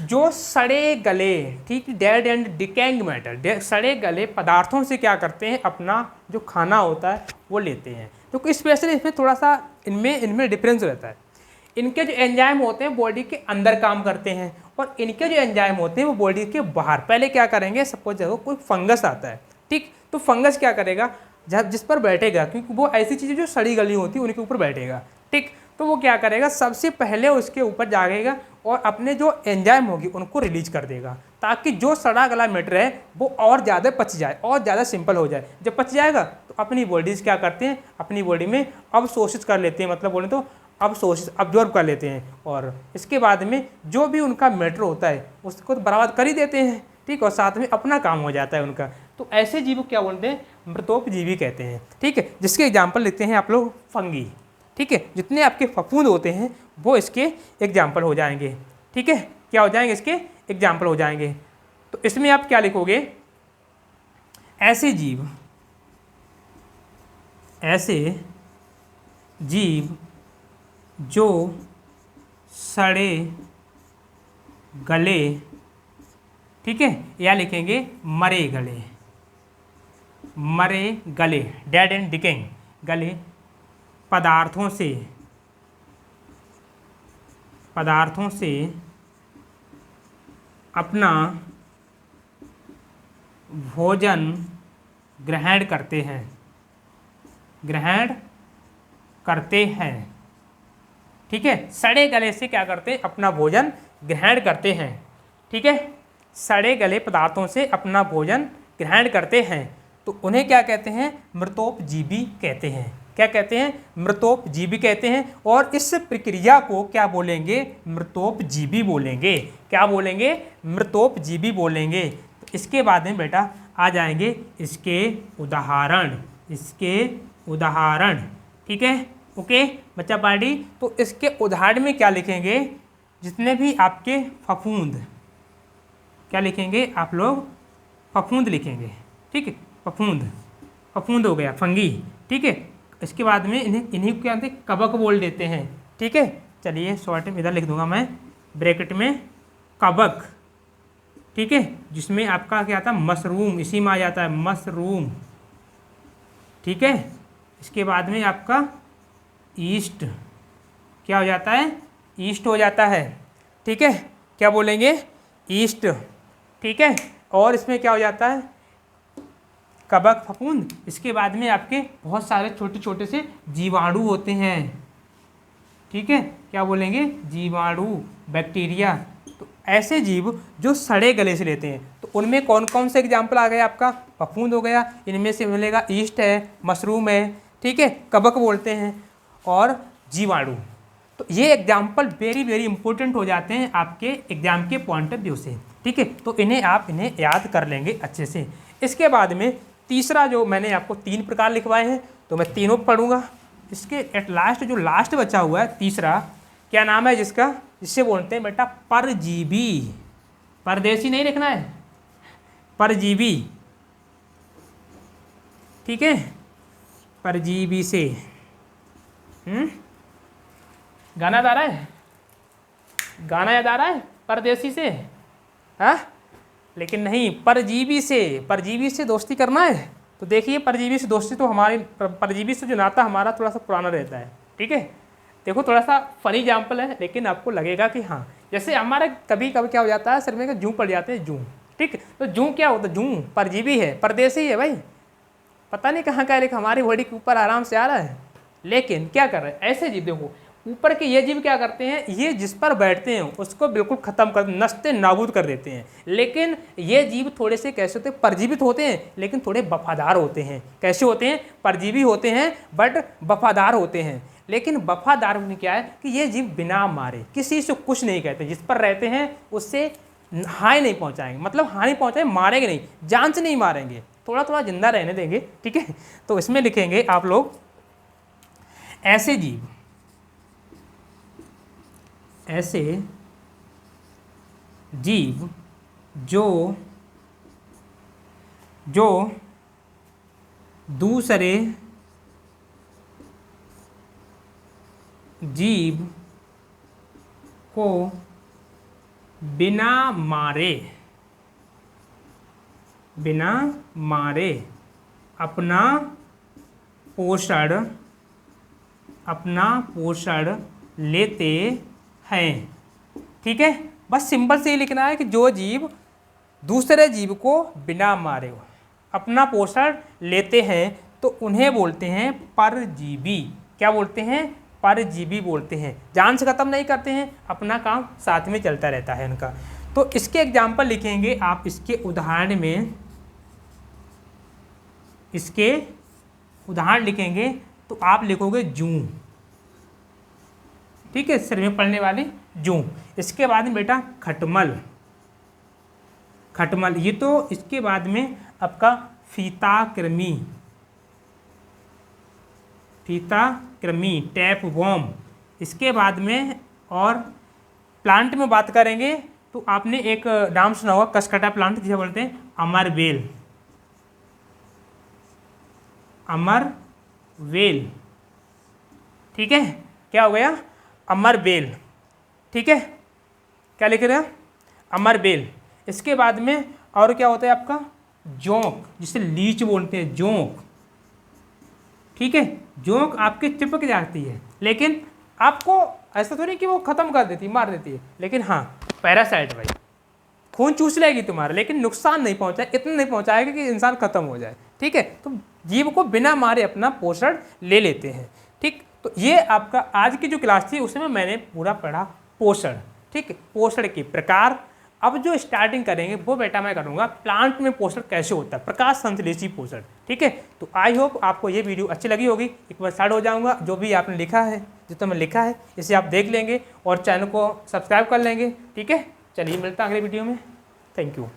Speaker 1: जो सड़े गले, ठीक, डेड एंड डिकेइंग मैटर, सड़े गले पदार्थों से क्या करते हैं, अपना जो खाना होता है वो लेते हैं। तो स्पेशली इसमें थोड़ा सा इनमें डिफरेंस रहता है। इनके जो एंजाइम होते हैं बॉडी के अंदर काम करते हैं, और इनके जो एंजाइम होते हैं वो बॉडी के बाहर। पहले क्या करेंगे, सपोज देखो कोई फंगस आता है, ठीक, तो फंगस क्या करेगा, जब जिस पर बैठेगा, क्योंकि वो ऐसी चीज़ें जो सड़ी गली होती है उनके ऊपर बैठेगा, ठीक, तो वो क्या करेगा, सबसे पहले उसके ऊपर जाएगा और अपने जो एंजाइम होगी उनको रिलीज कर देगा, ताकि जो सड़ा गला मैटर है वो और ज़्यादा पच जाए, और ज़्यादा सिंपल हो जाए। जब पच जाएगा तो अपनी बॉडीज़ क्या करते हैं, अपनी बॉडी में अवशोषित कर लेते हैं, मतलब बोले तो अवशोषित अब्जॉर्ब कर लेते हैं। और इसके बाद में जो भी उनका मैटर होता है उसको तो बर्बाद कर ही देते हैं, ठीक, और साथ में अपना काम हो जाता है उनका। तो ऐसे जीव को क्या बोलते हैं, मृतोपजीवी कहते हैं, ठीक है। जिसके एग्जाम्पल लिखते हैं आप लोग फंगी, ठीक है। जितने आपके फफूंद होते हैं वो इसके एग्जाम्पल हो जाएंगे, ठीक है, क्या हो जाएंगे, इसके एग्जाम्पल हो जाएंगे। तो इसमें आप क्या लिखोगे, ऐसे जीव, ऐसे जीव जो सड़े गले, ठीक है, या लिखेंगे मरे गले, मरे गले, डेड एंड डिकेइंग गले पदार्थों से अपना भोजन ग्रहण करते हैं, ठीक है। सड़े गले से क्या करते हैं, अपना भोजन ग्रहण करते हैं, ठीक है। सड़े गले पदार्थों से अपना भोजन ग्रहण करते हैं, तो उन्हें क्या कहते हैं, मृतोपजीवी कहते हैं। क्या कहते हैं, मृतोपजीवी कहते हैं। और इस प्रक्रिया को क्या बोलेंगे, मृतोपजीवी बोलेंगे। क्या बोलेंगे, मृतोपजीवी बोलेंगे। तो इसके बाद में बेटा आ जाएंगे इसके उदाहरण, ठीक है, ओके बच्चा पार्टी। तो इसके उदाहरण में क्या लिखेंगे, जितने भी आपके फफूंद, क्या लिखेंगे आप लोग, फफूंद लिखेंगे, ठीक है, फफूंद हो गया, फंगी, ठीक है। इसके बाद में इन्हीं को क्या कहते हैं, कवक बोल देते हैं, ठीक है। चलिए शॉर्ट में इधर लिख दूंगा मैं ब्रैकेट में, कवक, ठीक है, जिसमें आपका क्या आता है, मशरूम, इसी में आ जाता है मशरूम, ठीक है। इसके बाद में आपका ईस्ट, क्या हो जाता है, ईस्ट हो जाता है, ठीक है, क्या बोलेंगे, ईस्ट, ठीक है। और इसमें क्या हो जाता है, कवक, फफूंद। इसके बाद में आपके बहुत सारे छोटे छोटे से जीवाणु होते हैं, ठीक है, क्या बोलेंगे, जीवाणु, बैक्टीरिया। तो ऐसे जीव जो सड़े गले से लेते हैं, तो उनमें कौन कौन से एग्जाम्पल आ गए, आपका फफूंद हो गया, इनमें से मिलेगा ईस्ट है, मशरूम है, ठीक है, कवक बोलते हैं, और जीवाणु। तो ये एग्जाम्पल वेरी वेरी इंपॉर्टेंट हो जाते हैं आपके एग्जाम के पॉइंट ऑफ व्यू से, ठीक है। तो इन्हें याद कर लेंगे अच्छे से। इसके बाद में तीसरा जो मैंने आपको 3 प्रकार लिखवाए हैं, तो मैं तीनों पढ़ूंगा। इसके एट लास्ट जो लास्ट बचा हुआ है तीसरा, क्या नाम है जिसका, जिससे बोलते हैं बेटा परजीवी। परदेसी नहीं लिखना है, परजीवी, ठीक है, परजीवी से। गाना याद आ रहा है, गाना याद आ रहा है परदेसी से, हाँ, लेकिन नहीं, परजीवी से, परजीवी से दोस्ती करना है। तो देखिए परजीवी से दोस्ती, तो हमारी परजीवी से जो नाता हमारा थोड़ा सा पुराना रहता है, ठीक है। देखो थोड़ा सा फनी एग्जाम्पल है, लेकिन आपको लगेगा कि हाँ, जैसे हमारा कभी कभी क्या हो जाता है, सिर में जूं पड़ जाते हैं, जूं, ठीक। तो जूं क्या होता है, जूं परजीवी है, परदेसी है भाई, पता नहीं कहाँ का है, लेकिन हमारी बॉडी के ऊपर आराम से आ रहा है। लेकिन क्या कर रहे हैं, ऐसे जीव देखो, ऊपर के ये जीव क्या करते हैं, ये जिस पर बैठते हैं उसको बिल्कुल ख़त्म कर, नस्ते नाबूद कर देते हैं। लेकिन ये जीव थोड़े से कैसे होते हैं, परजीवित होते हैं, लेकिन थोड़े वफादार होते हैं। कैसे होते हैं, परजीवी होते हैं बट वफादार होते हैं। लेकिन वफादार में क्या है कि ये जीव बिना मारे किसी से कुछ नहीं कहते, जिस पर रहते हैं उससे हानि नहीं पहुंचाएंगे, मतलब हानि पहुंचाएंगे, मारेंगे नहीं, जान से नहीं मारेंगे, थोड़ा थोड़ा जिंदा रहने देंगे, ठीक है। तो इसमें लिखेंगे आप लोग, ऐसे जीव, ऐसे जीव जो दूसरे जीव को बिना मारे अपना पोषण लेते हैं, ठीक है। बस सिंपल से ये लिखना है कि जो जीव दूसरे जीव को बिना मारे अपना पोषण लेते हैं, तो उन्हें बोलते हैं परजीवी। क्या बोलते हैं, परजीवी बोलते हैं। जान से ख़त्म नहीं करते हैं, अपना काम साथ में चलता रहता है उनका। तो इसके एग्जाम्पल लिखेंगे आप, इसके उदाहरण में, इसके उदाहरण लिखेंगे तो आप लिखोगे जूं, ठीक है, सिर में पड़ने वाली जूं। इसके बाद में बेटा खटमल, खटमल, ये तो इसके बाद में आपका फीताकृमि, टैप वॉर्म। इसके बाद में और प्लांट में बात करेंगे तो आपने एक नाम सुना होगा कसकटा प्लांट, जिसे बोलते हैं अमरवेल, अमरवेल, ठीक है। क्या हो गया, अमरवेल, ठीक है। क्या लिख रहे हैं, अमरवेल। इसके बाद में और क्या होता है आपका, जोंक, जिसे लीच बोलते हैं, जोंक, ठीक है। जोंक आपके चिपक जाती है, लेकिन आपको ऐसा तो नहीं कि वो ख़त्म कर देती, मार देती है, लेकिन हाँ पैरासाइट भाई, खून चूस लेगी तुम्हारा, लेकिन नुकसान नहीं पहुंचाए, इतना नहीं पहुंचाएगा कि इंसान खत्म हो जाए, ठीक है। तो जीव को बिना मारे अपना पोषण ले लेते हैं, ठीक। तो ये आपका आज की जो क्लास थी उसमें मैंने पूरा पढ़ा पोषण, ठीक है, पोषण के प्रकार। अब जो स्टार्टिंग करेंगे वो बेटा मैं करूँगा प्लांट में पोषण कैसे होता है, प्रकाश संश्लेषी पोषण, ठीक है। तो आई होप आपको ये वीडियो अच्छी लगी होगी। एक बार स्टार्ट हो जाऊँगा, जो भी आपने लिखा है, जितना मैं लिखा है इसे आप देख लेंगे और चैनल को सब्सक्राइब कर लेंगे, ठीक है। चलिए मिलता है अगले वीडियो में, थैंक यू।